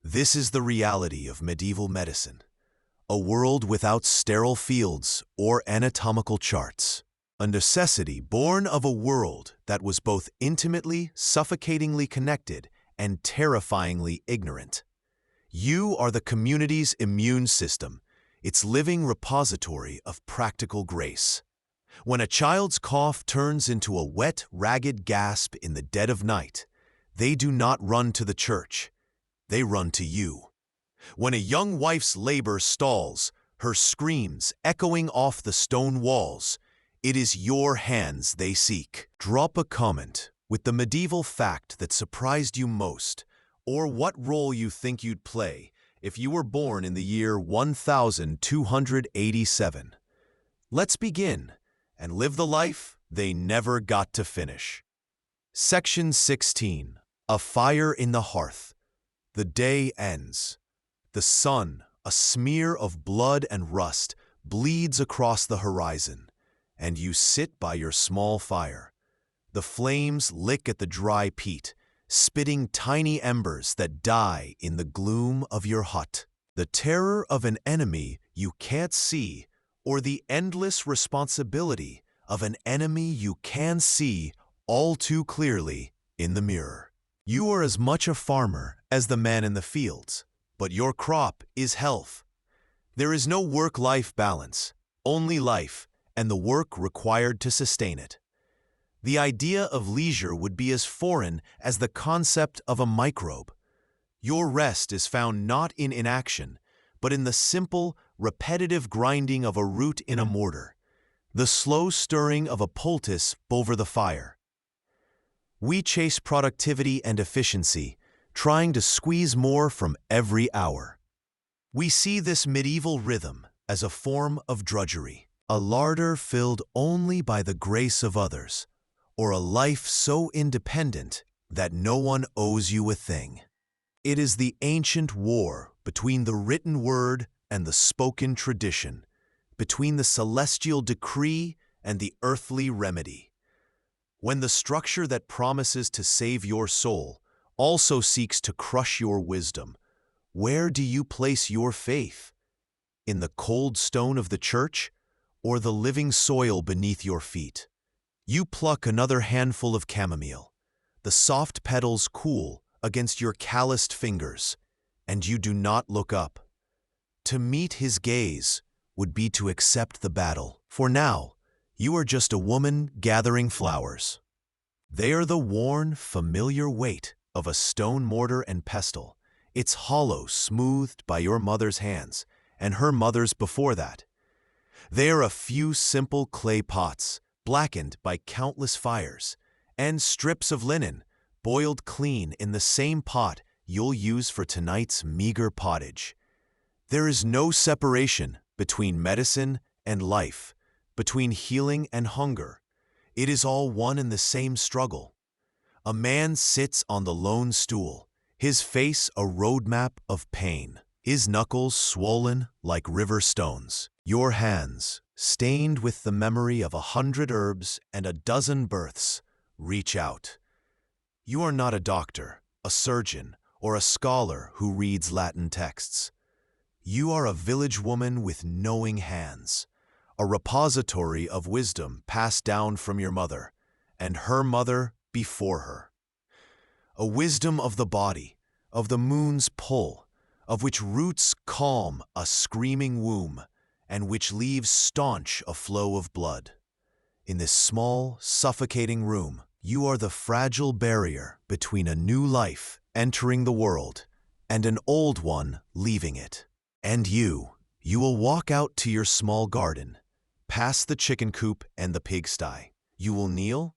This is the reality of medieval medicine, a world without sterile fields or anatomical charts, a necessity born of a world that was both intimately, suffocatingly connected and terrifyingly ignorant. You are the community's immune system, its living repository of practical grace. When a child's cough turns into a wet, ragged gasp in the dead of night, they do not run to the church. They run to you. When a young wife's labor stalls, her screams echoing off the stone walls, it is your hands they seek. Drop a comment with the medieval fact that surprised you most, or what role you think you'd play if you were born in the year 1287. Let's begin and live the life they never got to finish. Section 16. A fire in the hearth. The day ends. The sun, a smear of blood and rust, bleeds across the horizon, and you sit by your small fire. The flames lick at the dry peat, spitting tiny embers that die in the gloom of your hut. The terror of an enemy you can't see, or the endless responsibility of an enemy you can see all too clearly in the mirror. You are as much a farmer as the man in the fields, but your crop is health. There is no work-life balance, only life, and the work required to sustain it. The idea of leisure would be as foreign as the concept of a microbe. Your rest is found not in inaction, but in the simple, repetitive grinding of a root in a mortar, the slow stirring of a poultice over the fire. We chase productivity and efficiency, trying to squeeze more from every hour. We see this medieval rhythm as a form of drudgery, a larder filled only by the grace of others, or a life so independent that no one owes you a thing. It is the ancient war between the written word and the spoken tradition, between the celestial decree and the earthly remedy. When the structure that promises to save your soul also seeks to crush your wisdom, where do you place your faith? In the cold stone of the church, or the living soil beneath your feet? You pluck another handful of chamomile. The soft petals cool against your calloused fingers, and you do not look up. To meet his gaze would be to accept the battle, for now you are just a woman gathering flowers. They are the worn, familiar weight of a stone mortar and pestle, its hollow smoothed by your mother's hands and her mother's before that. They are a few simple clay pots, blackened by countless fires, and strips of linen, boiled clean in the same pot you'll use for tonight's meager pottage. There is no separation between medicine and life, between healing and hunger. It is all one and the same struggle. A man sits on the lone stool, his face a roadmap of pain, his knuckles swollen like river stones. Your hands, stained with the memory of 100 herbs and a dozen births, reach out. You are not a doctor, a surgeon, or a scholar who reads Latin texts. You are a village woman with knowing hands, a repository of wisdom passed down from your mother, and her mother before her. A wisdom of the body, of the moon's pull, of which roots calm a screaming womb, and which leaves staunch a flow of blood. In this small, suffocating room, you are the fragile barrier between a new life entering the world and an old one leaving it. And you will walk out to your small garden, past the chicken coop and the pigsty. You will kneel,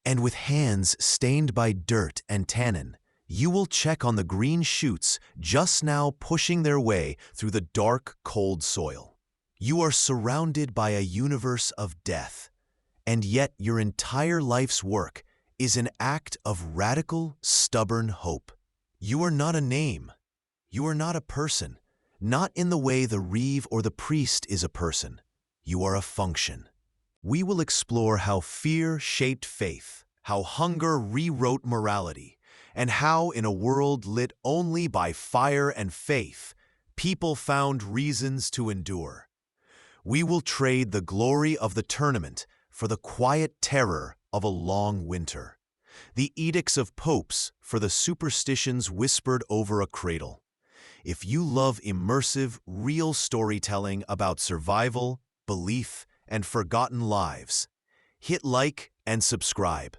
and with hands stained by dirt and tannin, you will check on the green shoots just now pushing their way through the dark, cold soil. You are surrounded by a universe of death, and yet your entire life's work is an act of radical, stubborn hope. You are not a name. You are not a person, not in the way the reeve or the priest is a person. You are a function. We will explore how fear shaped faith, how hunger rewrote morality, and how in a world lit only by fire and faith, people found reasons to endure. We will trade the glory of the tournament for the quiet terror of a long winter, the edicts of popes for the superstitions whispered over a cradle. If you love immersive, real storytelling about survival, belief, and forgotten lives, hit like and subscribe.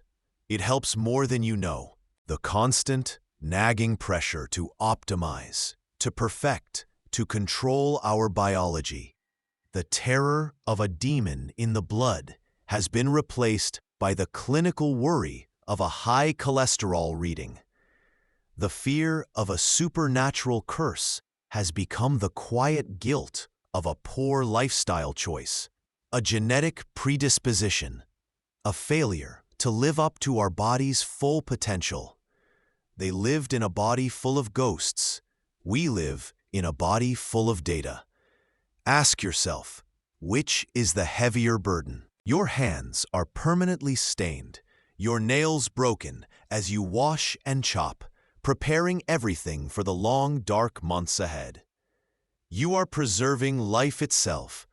It helps more than you know. The constant, nagging pressure to optimize, to perfect, to control our biology. The terror of a demon in the blood has been replaced by the clinical worry of a high cholesterol reading. The fear of a supernatural curse has become the quiet guilt of a poor lifestyle choice, a genetic predisposition, a failure to live up to our body's full potential. They lived in a body full of ghosts. We live in a body full of data. Ask yourself, which is the heavier burden? Your hands are permanently stained, your nails broken as you wash and chop, preparing everything for the long, dark months ahead. You are preserving life itself,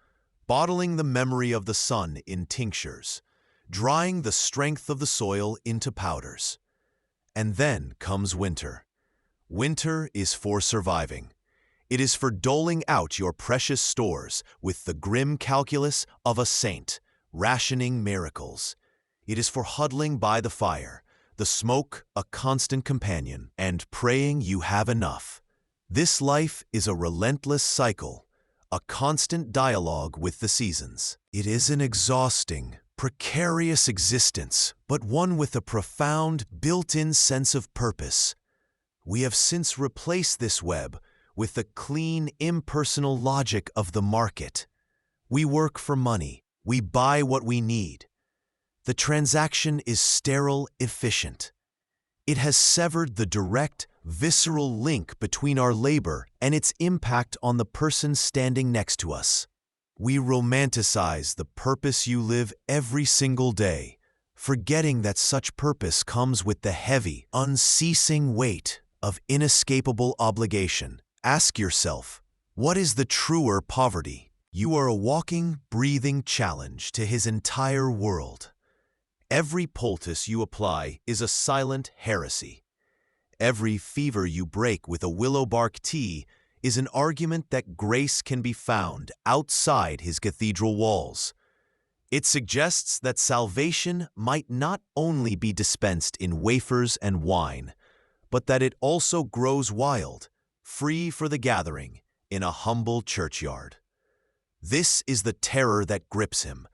bottling the memory of the sun in tinctures, drying the strength of the soil into powders. And then comes winter. Winter is for surviving. It is for doling out your precious stores with the grim calculus of a saint, rationing miracles. It is for huddling by the fire, the smoke a constant companion, and praying you have enough. This life is a relentless cycle, a constant dialogue with the seasons. It is an exhausting, precarious existence, but one with a profound, built-in sense of purpose. We have since replaced this web with the clean, impersonal logic of the market. We work for money. We buy what we need. The transaction is sterile, efficient. It has severed the direct, visceral link between our labor and its impact on the person standing next to us. We romanticize the purpose you live every single day, forgetting that such purpose comes with the heavy, unceasing weight of inescapable obligation. Ask yourself, what is the truer poverty? You are a walking, breathing challenge to his entire world. Every poultice you apply is a silent heresy. Every fever you break with a willow bark tea is an argument that grace can be found outside his cathedral walls. It suggests that salvation might not only be dispensed in wafers and wine, but that it also grows wild, free for the gathering, in a humble churchyard. This is the terror that grips him,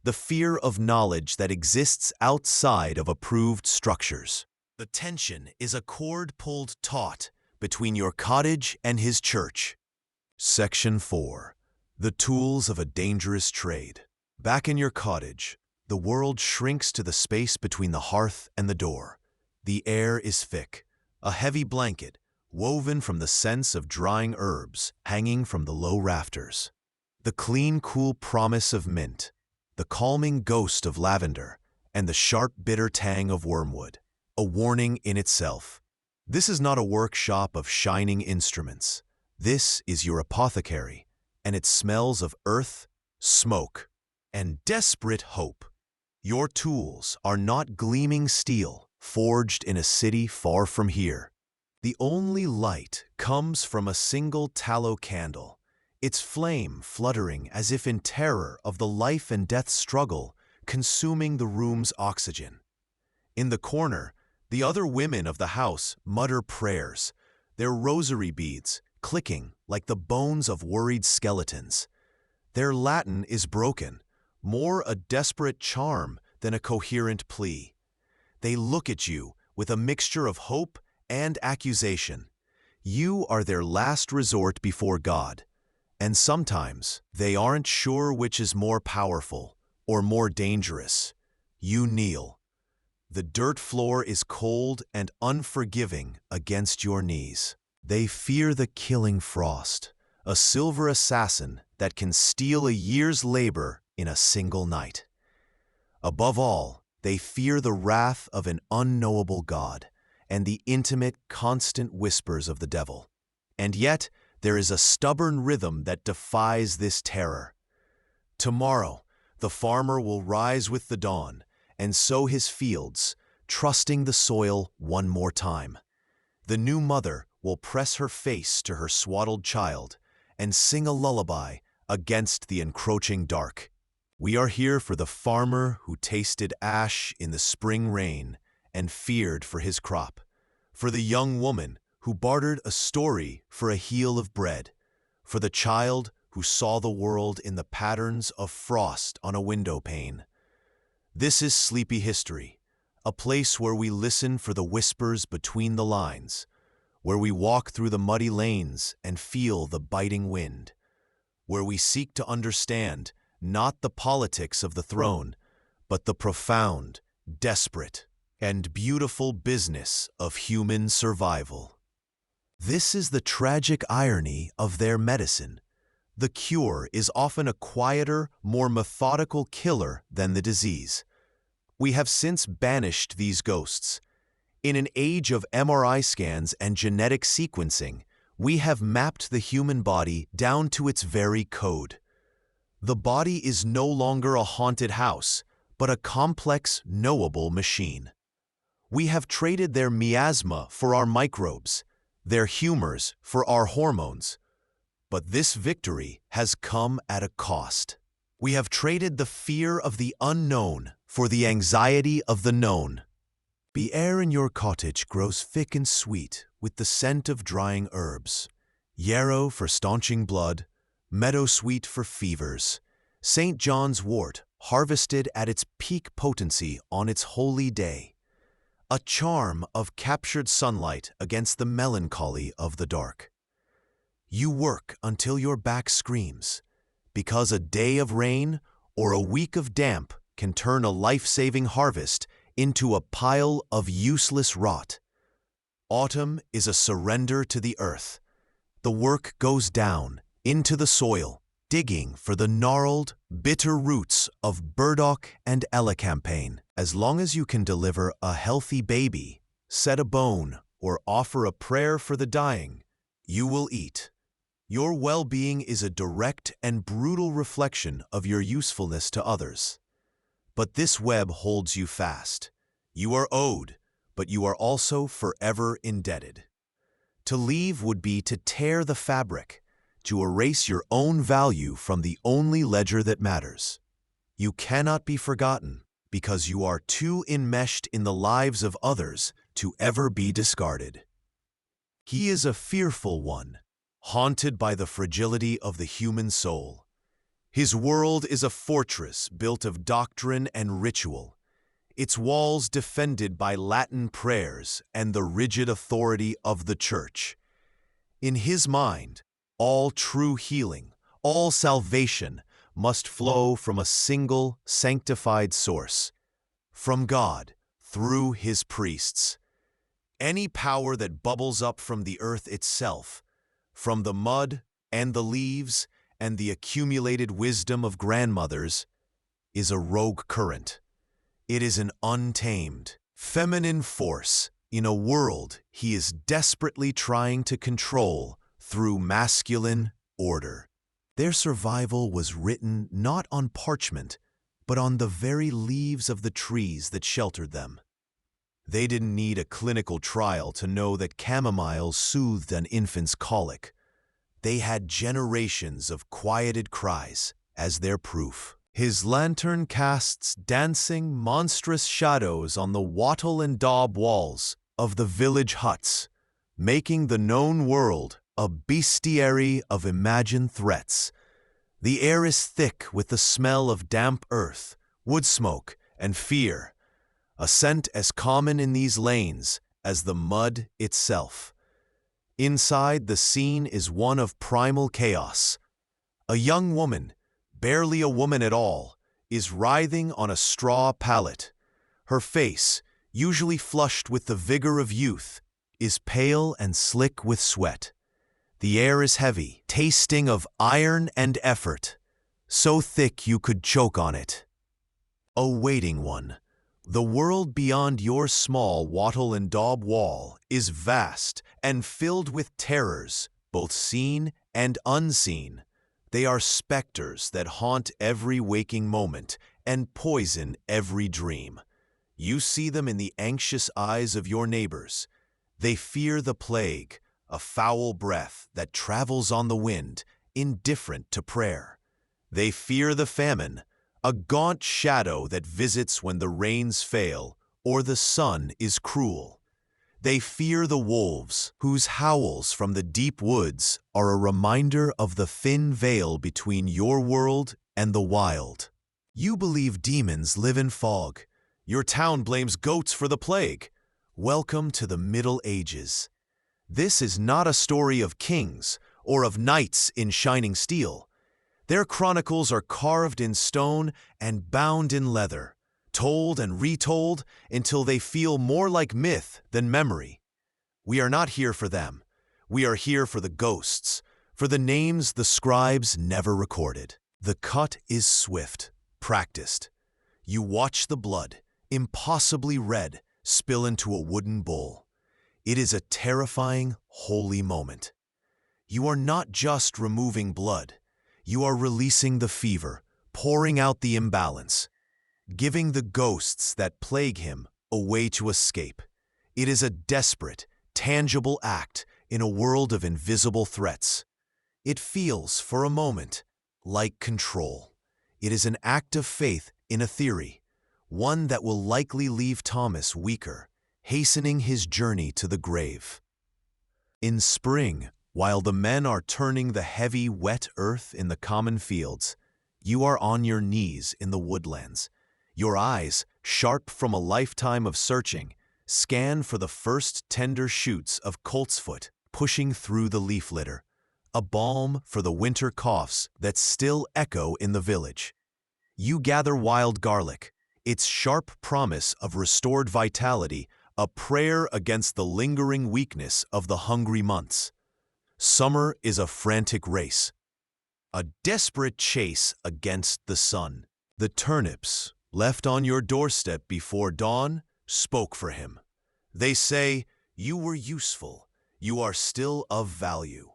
the fear of knowledge that exists outside of approved structures. The tension is a cord pulled taut between your cottage and his church. Section 4. The Tools of a Dangerous Trade. Back in your cottage, the world shrinks to the space between the hearth and the door. The air is thick, a heavy blanket, woven from the scents of drying herbs hanging from the low rafters. The clean, cool promise of mint, the calming ghost of lavender, and the sharp, bitter tang of wormwood. A warning in itself. This is not a workshop of shining instruments. This is your apothecary, and it smells of earth, smoke, and desperate hope. Your tools are not gleaming steel, forged in a city far from here. The only light comes from a single tallow candle, its flame fluttering as if in terror of the life and death struggle consuming the room's oxygen. In the corner, the other women of the house mutter prayers, their rosary beads clicking like the bones of worried skeletons. Their Latin is broken, more a desperate charm than a coherent plea. They look at you with a mixture of hope and accusation. You are their last resort before God, and sometimes they aren't sure which is more powerful or more dangerous. You kneel. The dirt floor is cold and unforgiving against your knees. They fear the killing frost, a silver assassin that can steal a year's labor in a single night. Above all, they fear the wrath of an unknowable God and the intimate, constant whispers of the devil. And yet, there is a stubborn rhythm that defies this terror. Tomorrow, the farmer will rise with the dawn and sow his fields, trusting the soil one more time. The new mother will press her face to her swaddled child and sing a lullaby against the encroaching dark. We are here for the farmer who tasted ash in the spring rain and feared for his crop, for the young woman who bartered a story for a heel of bread, for the child who saw the world in the patterns of frost on a window pane. This is Sleepy History, a place where we listen for the whispers between the lines, where we walk through the muddy lanes and feel the biting wind, where we seek to understand not the politics of the throne, but the profound, desperate, and beautiful business of human survival. This is the tragic irony of their medicine. The cure is often a quieter, more methodical killer than the disease. We have since banished these ghosts. In an age of MRI scans and genetic sequencing, we have mapped the human body down to its very code. The body is no longer a haunted house, but a complex, knowable machine. We have traded their miasma for our microbes, their humors for our hormones. But this victory has come at a cost. We have traded the fear of the unknown for the anxiety of the known. The air in your cottage grows thick and sweet with the scent of drying herbs. Yarrow for staunching blood, meadowsweet for fevers, St. John's wort harvested at its peak potency on its holy day. A charm of captured sunlight against the melancholy of the dark. You work until your back screams, because a day of rain or a week of damp can turn a life-saving harvest into a pile of useless rot. Autumn is a surrender to the earth. The work goes down into the soil, digging for the gnarled, bitter roots of burdock and elecampane. As long as you can deliver a healthy baby, set a bone, or offer a prayer for the dying, you will eat. Your well-being is a direct and brutal reflection of your usefulness to others. But this web holds you fast. You are owed, but you are also forever indebted. To leave would be to tear the fabric, to erase your own value from the only ledger that matters. You cannot be forgotten because you are too enmeshed in the lives of others to ever be discarded. He is a fearful one, haunted by the fragility of the human soul. His world is a fortress built of doctrine and ritual, its walls defended by Latin prayers and the rigid authority of the Church. In his mind, all true healing, all salvation must flow from a single sanctified source, from God through his priests. Any power that bubbles up from the earth itself, from the mud and the leaves and the accumulated wisdom of grandmothers, is a rogue current. It is an untamed, feminine force in a world he is desperately trying to control through masculine order. Their survival was written not on parchment, but on the very leaves of the trees that sheltered them. They didn't need a clinical trial to know that chamomile soothed an infant's colic. They had generations of quieted cries as their proof. His lantern casts dancing, monstrous shadows on the wattle and daub walls of the village huts, making the known world a bestiary of imagined threats. The air is thick with the smell of damp earth, wood smoke, and fear, a scent as common in these lanes as the mud itself. Inside, the scene is one of primal chaos. A young woman, barely a woman at all, is writhing on a straw pallet. Her face, usually flushed with the vigor of youth, is pale and slick with sweat. The air is heavy, tasting of iron and effort, so thick you could choke on it. O waiting one, the world beyond your small wattle and daub wall is vast and filled with terrors, both seen and unseen. They are specters that haunt every waking moment and poison every dream. You see them in the anxious eyes of your neighbors. They fear the plague, a foul breath that travels on the wind, indifferent to prayer. They fear the famine, a gaunt shadow that visits when the rains fail or the sun is cruel. They fear the wolves, whose howls from the deep woods are a reminder of the thin veil between your world and the wild. You believe demons live in fog. Your town blames goats for the plague. Welcome to the Middle Ages. This is not a story of kings or of knights in shining steel. Their chronicles are carved in stone and bound in leather, told and retold until they feel more like myth than memory. We are not here for them. We are here for the ghosts, for the names the scribes never recorded. The cut is swift, practiced. You watch the blood, impossibly red, spill into a wooden bowl. It is a terrifying, holy moment. You are not just removing blood. You are releasing the fever, pouring out the imbalance, giving the ghosts that plague him a way to escape. It is a desperate, tangible act in a world of invisible threats. It feels, for a moment, like control. It is an act of faith in a theory, one that will likely leave Thomas weaker, hastening his journey to the grave. In spring, while the men are turning the heavy, wet earth in the common fields, you are on your knees in the woodlands. Your eyes, sharp from a lifetime of searching, scan for the first tender shoots of coltsfoot pushing through the leaf litter, a balm for the winter coughs that still echo in the village. You gather wild garlic, its sharp promise of restored vitality, a prayer against the lingering weakness of the hungry months. Summer is a frantic race, a desperate chase against the sun. The turnips, left on your doorstep before dawn, spoke for him. They say, "You were useful, you are still of value."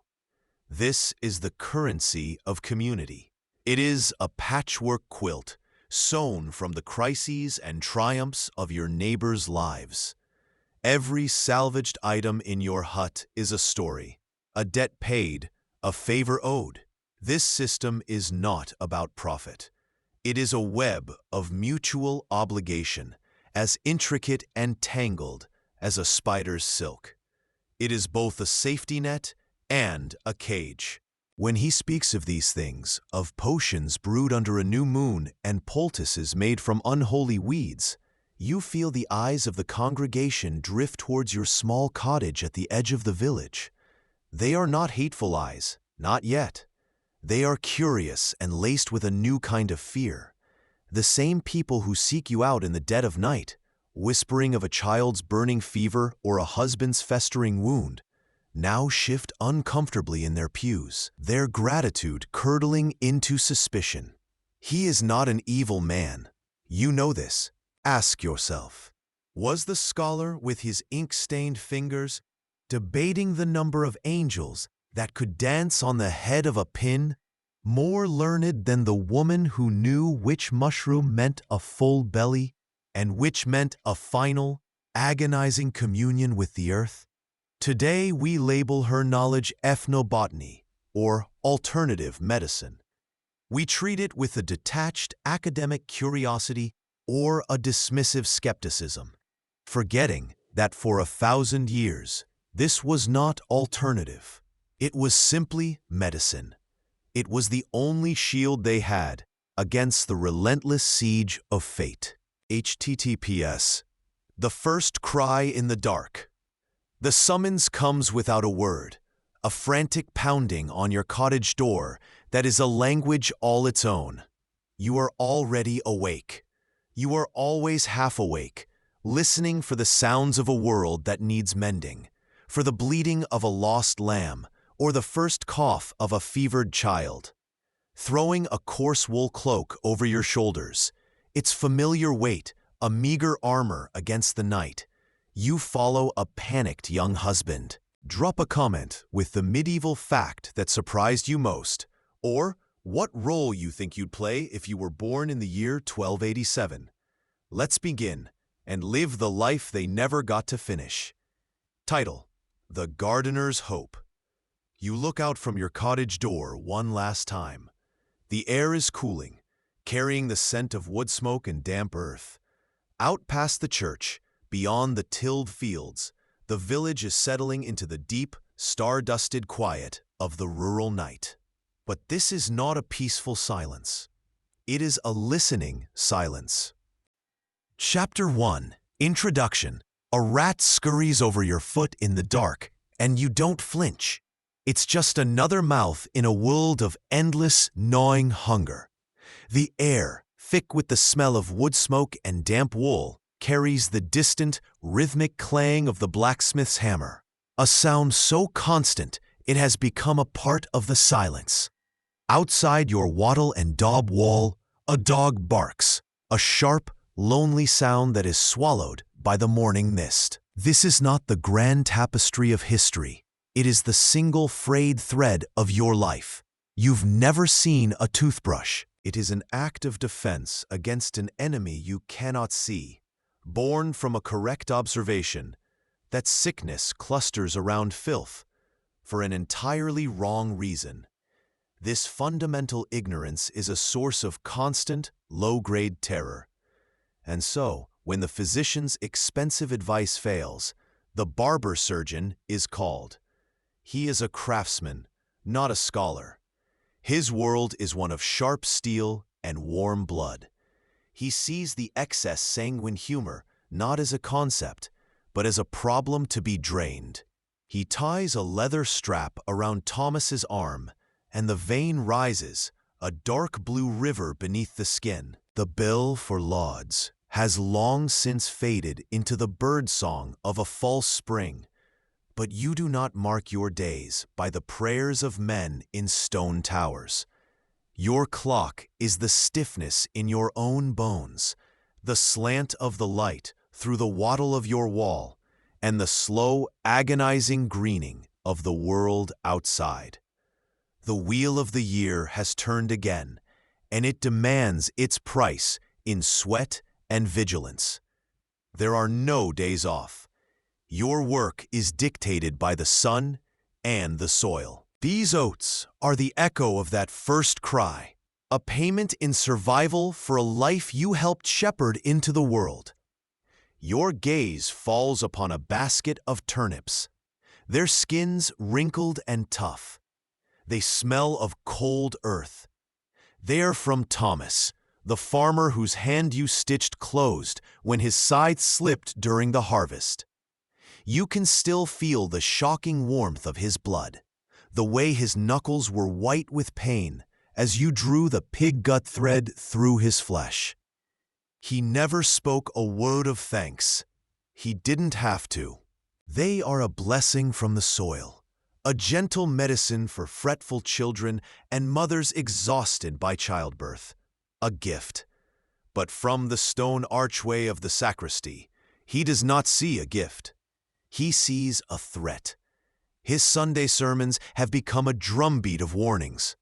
This is the currency of community. It is a patchwork quilt, sewn from the crises and triumphs of your neighbors' lives. Every salvaged item in your hut is a story, a debt paid, a favor owed. This system is not about profit. It is a web of mutual obligation, as intricate and tangled as a spider's silk. It is both a safety net and a cage. When he speaks of these things, of potions brewed under a new moon and poultices made from unholy weeds, you feel the eyes of the congregation drift towards your small cottage at the edge of the village. They are not hateful eyes, not yet. They are curious and laced with a new kind of fear. The same people who seek you out in the dead of night, whispering of a child's burning fever or a husband's festering wound, now shift uncomfortably in their pews, their gratitude curdling into suspicion. He is not an evil man. You know this. Ask yourself, was the scholar with his ink-stained fingers debating the number of angels that could dance on the head of a pin more learned than the woman who knew which mushroom meant a full belly and which meant a final, agonizing communion with the earth? Today we label her knowledge ethnobotany, or alternative medicine. We treat it with a detached academic curiosity or a dismissive skepticism, forgetting that for 1,000 years this was not alternative. It was simply medicine. It was the only shield they had against the relentless siege of fate. HTTPS. The first cry in the dark. The summons comes without a word, a frantic pounding on your cottage door that is a language all its own. You are already awake. You are always half awake, listening for the sounds of a world that needs mending, for the bleating of a lost lamb, or the first cough of a fevered child. Throwing a coarse wool cloak over your shoulders, its familiar weight, a meager armor against the night, you follow a panicked young husband. Drop a comment with the medieval fact that surprised you most, or what role you think you'd play if you were born in the year 1287. Let's begin and live the life they never got to finish. Title: The Gardener's Hope. You look out from your cottage door one last time. The air is cooling, carrying the scent of wood smoke and damp earth. Out past the church, beyond the tilled fields, the village is settling into the deep, star-dusted quiet of the rural night. But this is not a peaceful silence. It is a listening silence. Chapter 1. Introduction. A rat scurries over your foot in the dark, and you don't flinch. It's just another mouth in a world of endless, gnawing hunger. The air, thick with the smell of wood smoke and damp wool, carries the distant, rhythmic clang of the blacksmith's hammer, a sound so constant it has become a part of the silence. Outside your wattle and daub wall, a dog barks, a sharp, lonely sound that is swallowed by the morning mist. This is not the grand tapestry of history. It is the single frayed thread of your life. You've never seen a toothbrush. It is an act of defense against an enemy you cannot see. Born from a correct observation that sickness clusters around filth for an entirely wrong reason. This fundamental ignorance is a source of constant, low-grade terror. And so, when the physician's expensive advice fails, the barber surgeon is called. He is a craftsman, not a scholar. His world is one of sharp steel and warm blood. He sees the excess sanguine humor not as a concept, but as a problem to be drained. He ties a leather strap around Thomas's arm, and the vein rises, a dark blue river beneath the skin. The bill for lauds has long since faded into the birdsong of a false spring. But you do not mark your days by the prayers of men in stone towers. Your clock is the stiffness in your own bones, the slant of the light through the wattle of your wall, and the slow, agonizing greening of the world outside. The wheel of the year has turned again, and it demands its price in sweat and vigilance. There are no days off. Your work is dictated by the sun and the soil. These oats are the echo of that first cry, a payment in survival for a life you helped shepherd into the world. Your gaze falls upon a basket of turnips, their skins wrinkled and tough. They smell of cold earth. They are from Thomas, the farmer whose hand you stitched closed when his scythe slipped during the harvest. You can still feel the shocking warmth of his blood, the way his knuckles were white with pain as you drew the pig gut thread through his flesh. He never spoke a word of thanks. He didn't have to. They are a blessing from the soil, a gentle medicine for fretful children and mothers exhausted by childbirth, a gift. But from the stone archway of the sacristy, he does not see a gift. He sees a threat. His Sunday sermons have become a drumbeat of warnings.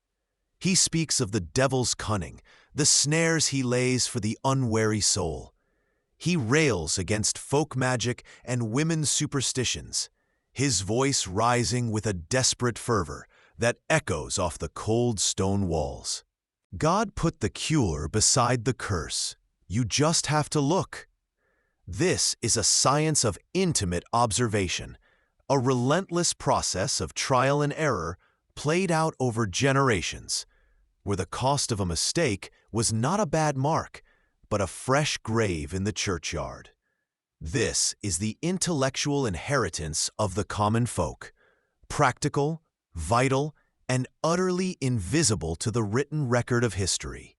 He speaks of the devil's cunning, the snares he lays for the unwary soul. He rails against folk magic and women's superstitions, his voice rising with a desperate fervor that echoes off the cold stone walls. God put the cure beside the curse. You just have to look. This is a science of intimate observation, a relentless process of trial and error played out over generations, where the cost of a mistake was not a bad mark, but a fresh grave in the churchyard. This is the intellectual inheritance of the common folk, practical, vital, and utterly invisible to the written record of history.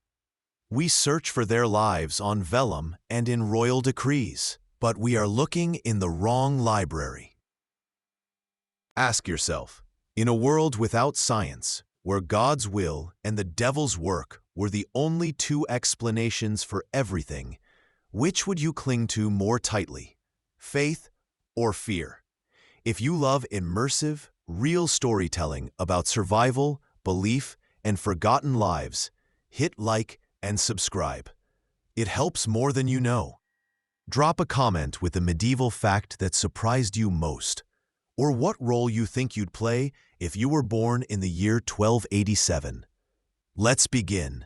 We search for their lives on vellum and in royal decrees, but we are looking in the wrong library. Ask yourself, in a world without science, where God's will and the devil's work were the only two explanations for everything, which would you cling to more tightly, faith or fear? If you love immersive, real storytelling about survival, belief, and forgotten lives, hit like and subscribe. It helps more than you know. Drop a comment with a medieval fact that surprised you most, or what role you think you'd play if you were born in the year 1287. Let's begin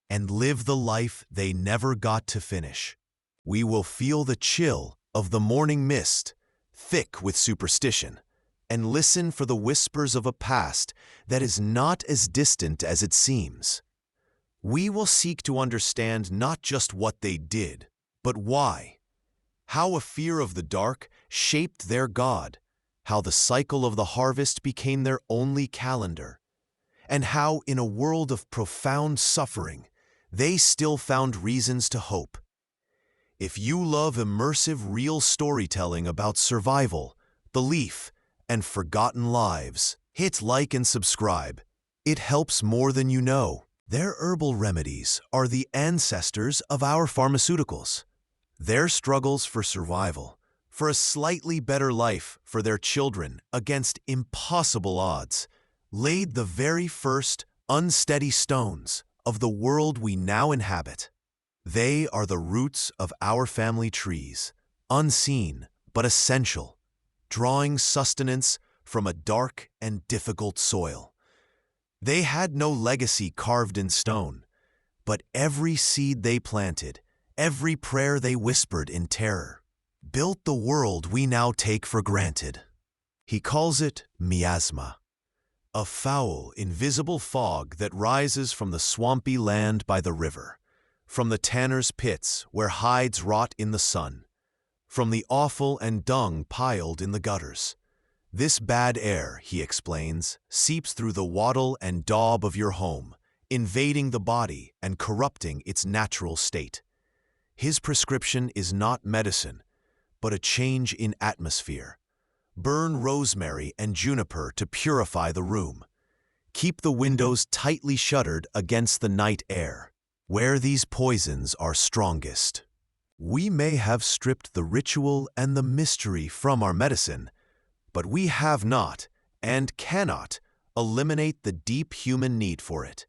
and live the life they never got to finish. We will feel the chill of the morning mist, thick with superstition, and listen for the whispers of a past that is not as distant as it seems. We will seek to understand not just what they did, but why. How a fear of the dark shaped their God, how the cycle of the harvest became their only calendar, and how, in a world of profound suffering, they still found reasons to hope. If you love immersive real storytelling about survival, belief, and forgotten lives, hit like and subscribe. It helps more than you know. Their herbal remedies are the ancestors of our pharmaceuticals. Their struggles for survival, for a slightly better life for their children against impossible odds, laid the very first unsteady stones of the world we now inhabit. They are the roots of our family trees, unseen but essential, drawing sustenance from a dark and difficult soil. They had no legacy carved in stone, but every seed they planted, every prayer they whispered in terror, built the world we now take for granted. He calls it miasma, a foul, invisible fog that rises from the swampy land by the river, from the tanner's pits where hides rot in the sun, from the offal and dung piled in the gutters. This bad air, he explains, seeps through the wattle and daub of your home, invading the body and corrupting its natural state. His prescription is not medicine, but a change in atmosphere. Burn rosemary and juniper to purify the room. Keep the windows tightly shuttered against the night air, where these poisons are strongest. We may have stripped the ritual and the mystery from our medicine, but we have not, and cannot, eliminate the deep human need for it.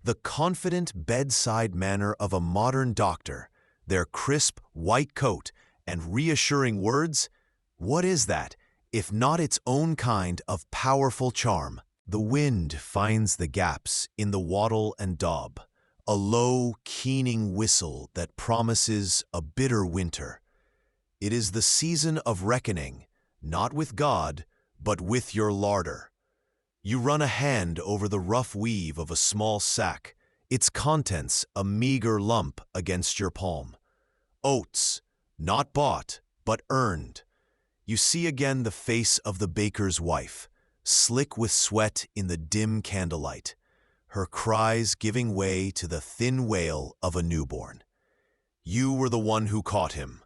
The confident bedside manner of a modern doctor, their crisp white coat and reassuring words, what is that, if not its own kind of powerful charm? The wind finds the gaps in the wattle and daub, a low, keening whistle that promises a bitter winter. It is the season of reckoning, not with God, but with your larder. You run a hand over the rough weave of a small sack, its contents a meager lump against your palm. Oats, not bought, but earned. You see again the face of the baker's wife, slick with sweat in the dim candlelight, her cries giving way to the thin wail of a newborn. You were the one who caught him,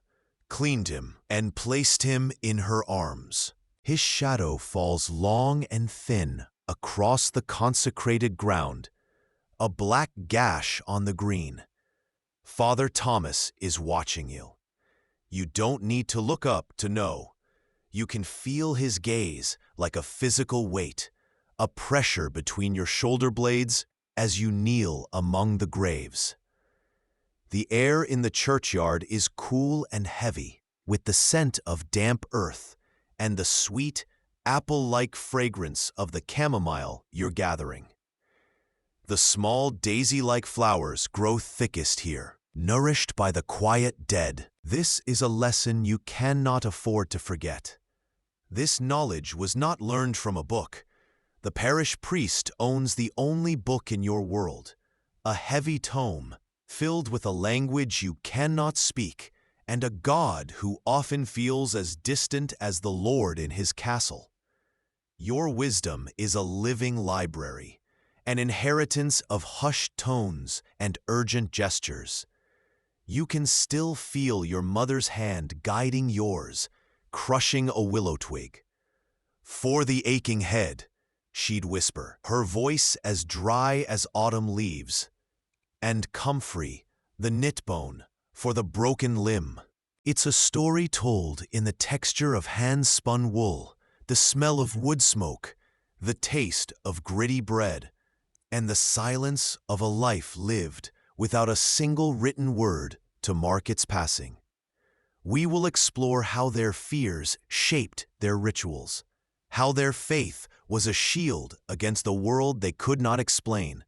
cleaned him, and placed him in her arms. His shadow falls long and thin across the consecrated ground, a black gash on the green. Father Thomas is watching you. You don't need to look up to know. You can feel his gaze like a physical weight, a pressure between your shoulder blades as you kneel among the graves. The air in the churchyard is cool and heavy, with the scent of damp earth and the sweet, apple-like fragrance of the chamomile you're gathering. The small daisy-like flowers grow thickest here, nourished by the quiet dead. This is a lesson you cannot afford to forget. This knowledge was not learned from a book. The parish priest owns the only book in your world, a heavy tome filled with a language you cannot speak and a God who often feels as distant as the Lord in his castle. Your wisdom is a living library, an inheritance of hushed tones and urgent gestures. You can still feel your mother's hand guiding yours, crushing a willow twig. For the aching head, she'd whisper, her voice as dry as autumn leaves. And comfrey, the knit bone, for the broken limb. It's a story told in the texture of hand-spun wool, the smell of wood smoke, the taste of gritty bread, and the silence of a life lived without a single written word to mark its passing. We will explore how their fears shaped their rituals, how their faith was a shield against the world they could not explain,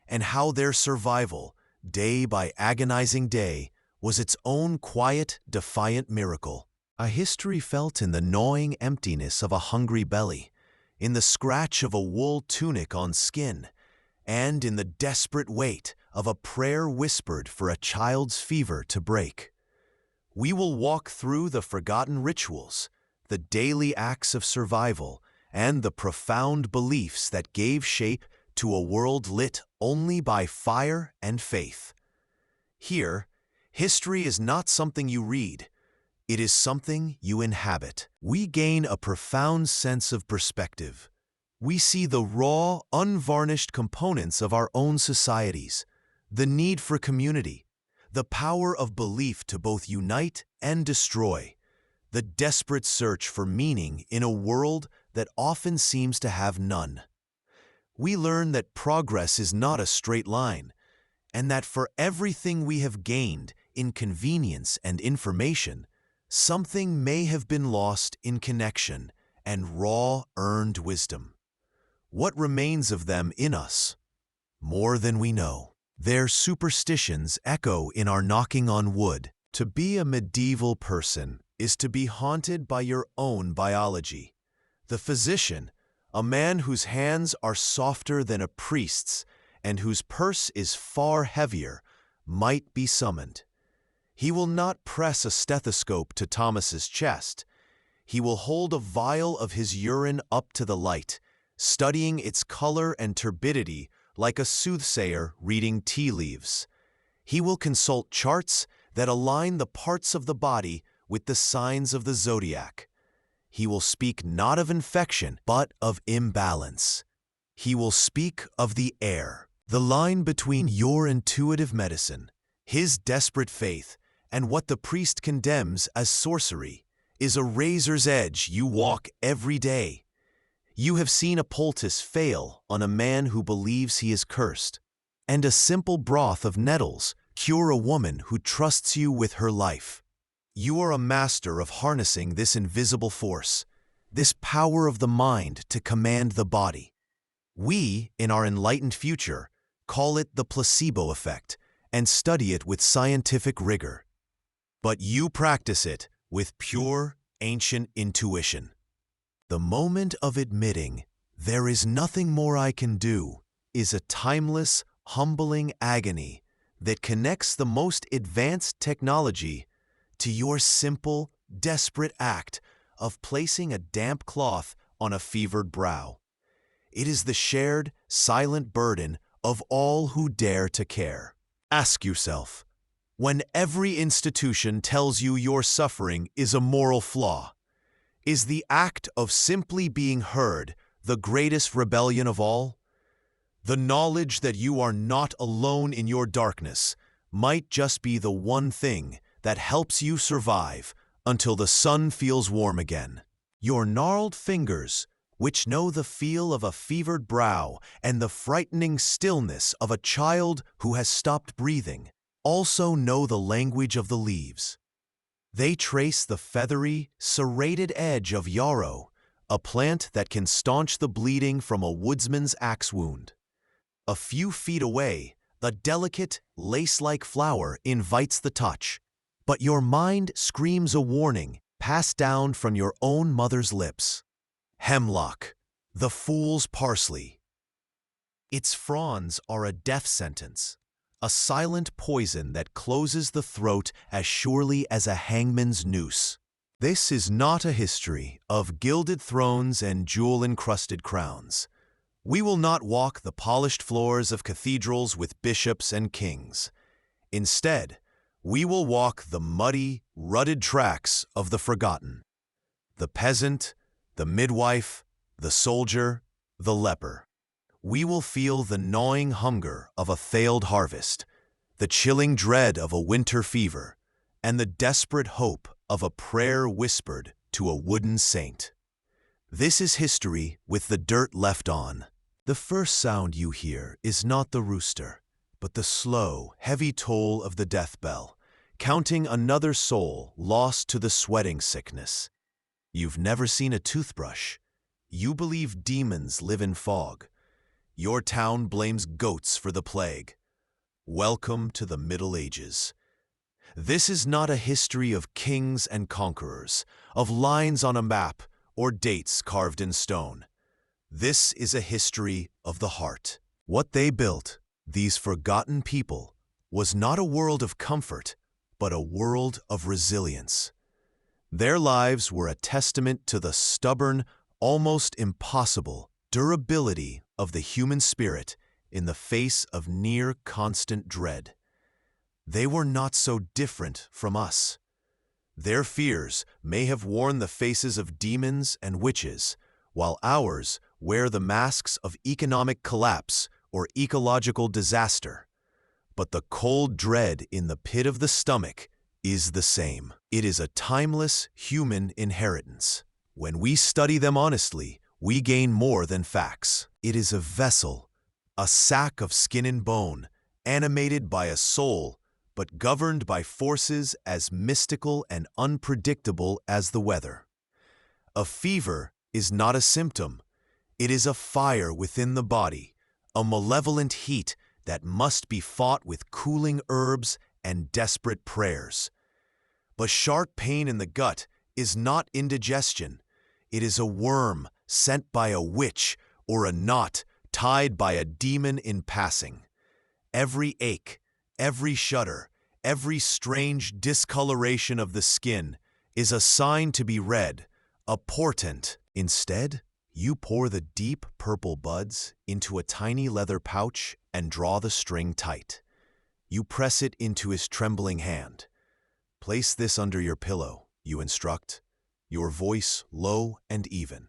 and how their survival, day by agonizing day, was its own quiet, defiant miracle. A history felt in the gnawing emptiness of a hungry belly, in the scratch of a wool tunic on skin, and in the desperate weight of a prayer whispered for a child's fever to break. We will walk through the forgotten rituals, the daily acts of survival, and the profound beliefs that gave shape to a world lit only by fire and faith. Here, history is not something you read. It is something you inhabit. We gain a profound sense of perspective. We see the raw, unvarnished components of our own societies, the need for community, the power of belief to both unite and destroy, the desperate search for meaning in a world that often seems to have none. We learn that progress is not a straight line, and that for everything we have gained in convenience and information, something may have been lost in connection and raw, earned wisdom. What remains of them in us? More than we know. Their superstitions echo in our knocking on wood. To be a medieval person is to be haunted by your own biology. The physician, a man whose hands are softer than a priest's and whose purse is far heavier, might be summoned. He will not press a stethoscope to Thomas's chest. He will hold a vial of his urine up to the light, studying its color and turbidity like a soothsayer reading tea leaves. He will consult charts that align the parts of the body with the signs of the zodiac. He will speak not of infection, but of imbalance. He will speak of the air, the line between your intuitive medicine, his desperate faith, and what the priest condemns as sorcery, is a razor's edge you walk every day. You have seen a poultice fail on a man who believes he is cursed, and a simple broth of nettles cure a woman who trusts you with her life. You are a master of harnessing this invisible force, this power of the mind to command the body. We, in our enlightened future, call it the placebo effect and study it with scientific rigor. But you practice it with pure, ancient intuition. The moment of admitting, "There is nothing more I can do," is a timeless, humbling agony that connects the most advanced technology to your simple, desperate act of placing a damp cloth on a fevered brow. It is the shared, silent burden of all who dare to care. Ask yourself, when every institution tells you your suffering is a moral flaw, is the act of simply being heard the greatest rebellion of all? The knowledge that you are not alone in your darkness might just be the one thing that helps you survive until the sun feels warm again. Your gnarled fingers, which know the feel of a fevered brow and the frightening stillness of a child who has stopped breathing, also know the language of the leaves. They trace the feathery, serrated edge of yarrow, a plant that can staunch the bleeding from a woodsman's axe wound. A few feet away, the delicate, lace-like flower invites the touch, but your mind screams a warning passed down from your own mother's lips. Hemlock, the fool's parsley. Its fronds are a death sentence, a silent poison that closes the throat as surely as a hangman's noose. This is not a history of gilded thrones and jewel-encrusted crowns. We will not walk the polished floors of cathedrals with bishops and kings. Instead, we will walk the muddy, rutted tracks of the forgotten. The peasant, the midwife, the soldier, the leper. We will feel the gnawing hunger of a failed harvest, the chilling dread of a winter fever, and the desperate hope of a prayer whispered to a wooden saint. This is history with the dirt left on. The first sound you hear is not the rooster, but the slow, heavy toll of the death bell, counting another soul lost to the sweating sickness. You've never seen a toothbrush. You believe demons live in fog. Your town blames goats for the plague. Welcome to the Middle Ages. This is not a history of kings and conquerors, of lines on a map or dates carved in stone. This is a history of the heart. What they built, these forgotten people, was not a world of comfort, but a world of resilience. Their lives were a testament to the stubborn, almost impossible durability of the human spirit in the face of near constant dread. They were not so different from us. Their fears may have worn the faces of demons and witches, while ours wear the masks of economic collapse or ecological disaster. But the cold dread in the pit of the stomach is the same. It is a timeless human inheritance. When we study them honestly, we gain more than facts. It is a vessel, a sack of skin and bone, animated by a soul, but governed by forces as mystical and unpredictable as the weather. A fever is not a symptom. It is a fire within the body, a malevolent heat that must be fought with cooling herbs and desperate prayers. But sharp pain in the gut is not indigestion. It is a worm sent by a witch or a knot tied by a demon in passing. Every ache, every shudder, every strange discoloration of the skin is a sign to be read, a portent. Instead, you pour the deep purple buds into a tiny leather pouch and draw the string tight. You press it into his trembling hand. Place this under your pillow, you instruct, your voice low and even.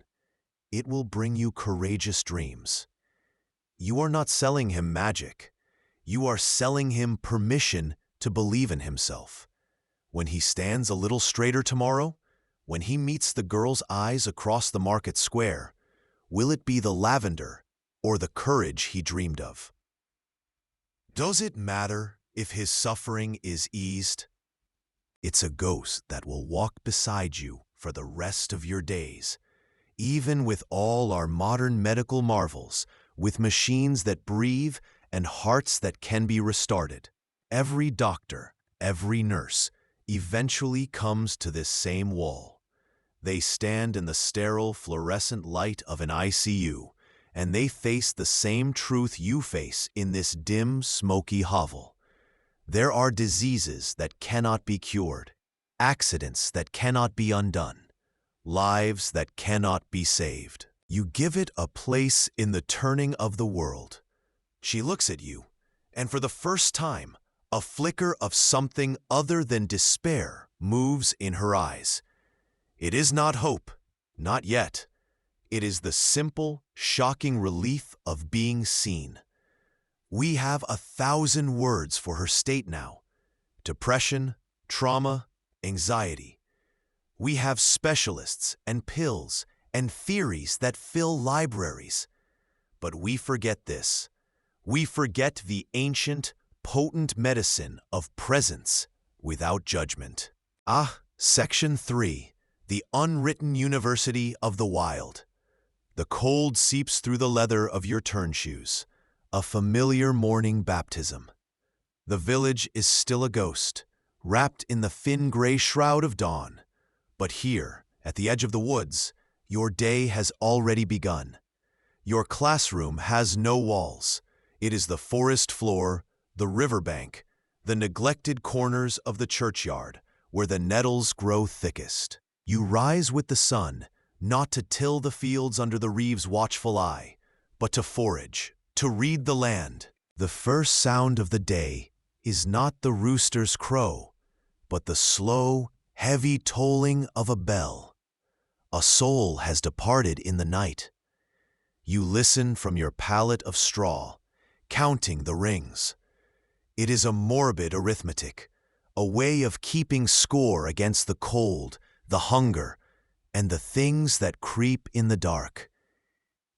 It will bring you courageous dreams. You are not selling him magic. You are selling him permission to believe in himself. When he stands a little straighter tomorrow, when he meets the girl's eyes across the market square, will it be the lavender or the courage he dreamed of? Does it matter if his suffering is eased? It's a ghost that will walk beside you for the rest of your days. Even with all our modern medical marvels, with machines that breathe and hearts that can be restarted, every doctor, every nurse, eventually comes to this same wall. They stand in the sterile fluorescent light of an ICU, and they face the same truth you face in this dim, smoky hovel. There are diseases that cannot be cured, accidents that cannot be undone, lives that cannot be saved. You give it a place in the turning of the world. She looks at you, and for the first time, a flicker of something other than despair moves in her eyes. It is not hope, not yet. It is the simple, shocking relief of being seen. We have 1,000 words for her state now. Depression, trauma, anxiety. We have specialists and pills and theories that fill libraries. But we forget this. We forget the ancient, potent medicine of presence without judgment. Section 3. The unwritten university of the wild. The cold seeps through the leather of your turn shoes, a familiar morning baptism. The village is still a ghost, wrapped in the thin gray shroud of dawn. But here, at the edge of the woods, your day has already begun. Your classroom has no walls. It is the forest floor, the riverbank, the neglected corners of the churchyard, where the nettles grow thickest. You rise with the sun, not to till the fields under the reeve's watchful eye, but to forage, to read the land. The first sound of the day is not the rooster's crow, but the slow, heavy tolling of a bell. A soul has departed in the night. You listen from your pallet of straw, counting the rings. It is a morbid arithmetic, a way of keeping score against the cold, the hunger, and the things that creep in the dark.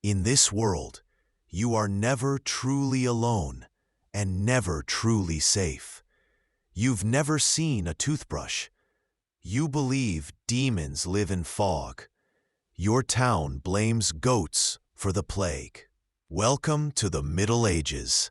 In this world, you are never truly alone and never truly safe. You've never seen a toothbrush. You believe demons live in fog. Your town blames goats for the plague. Welcome to the Middle Ages.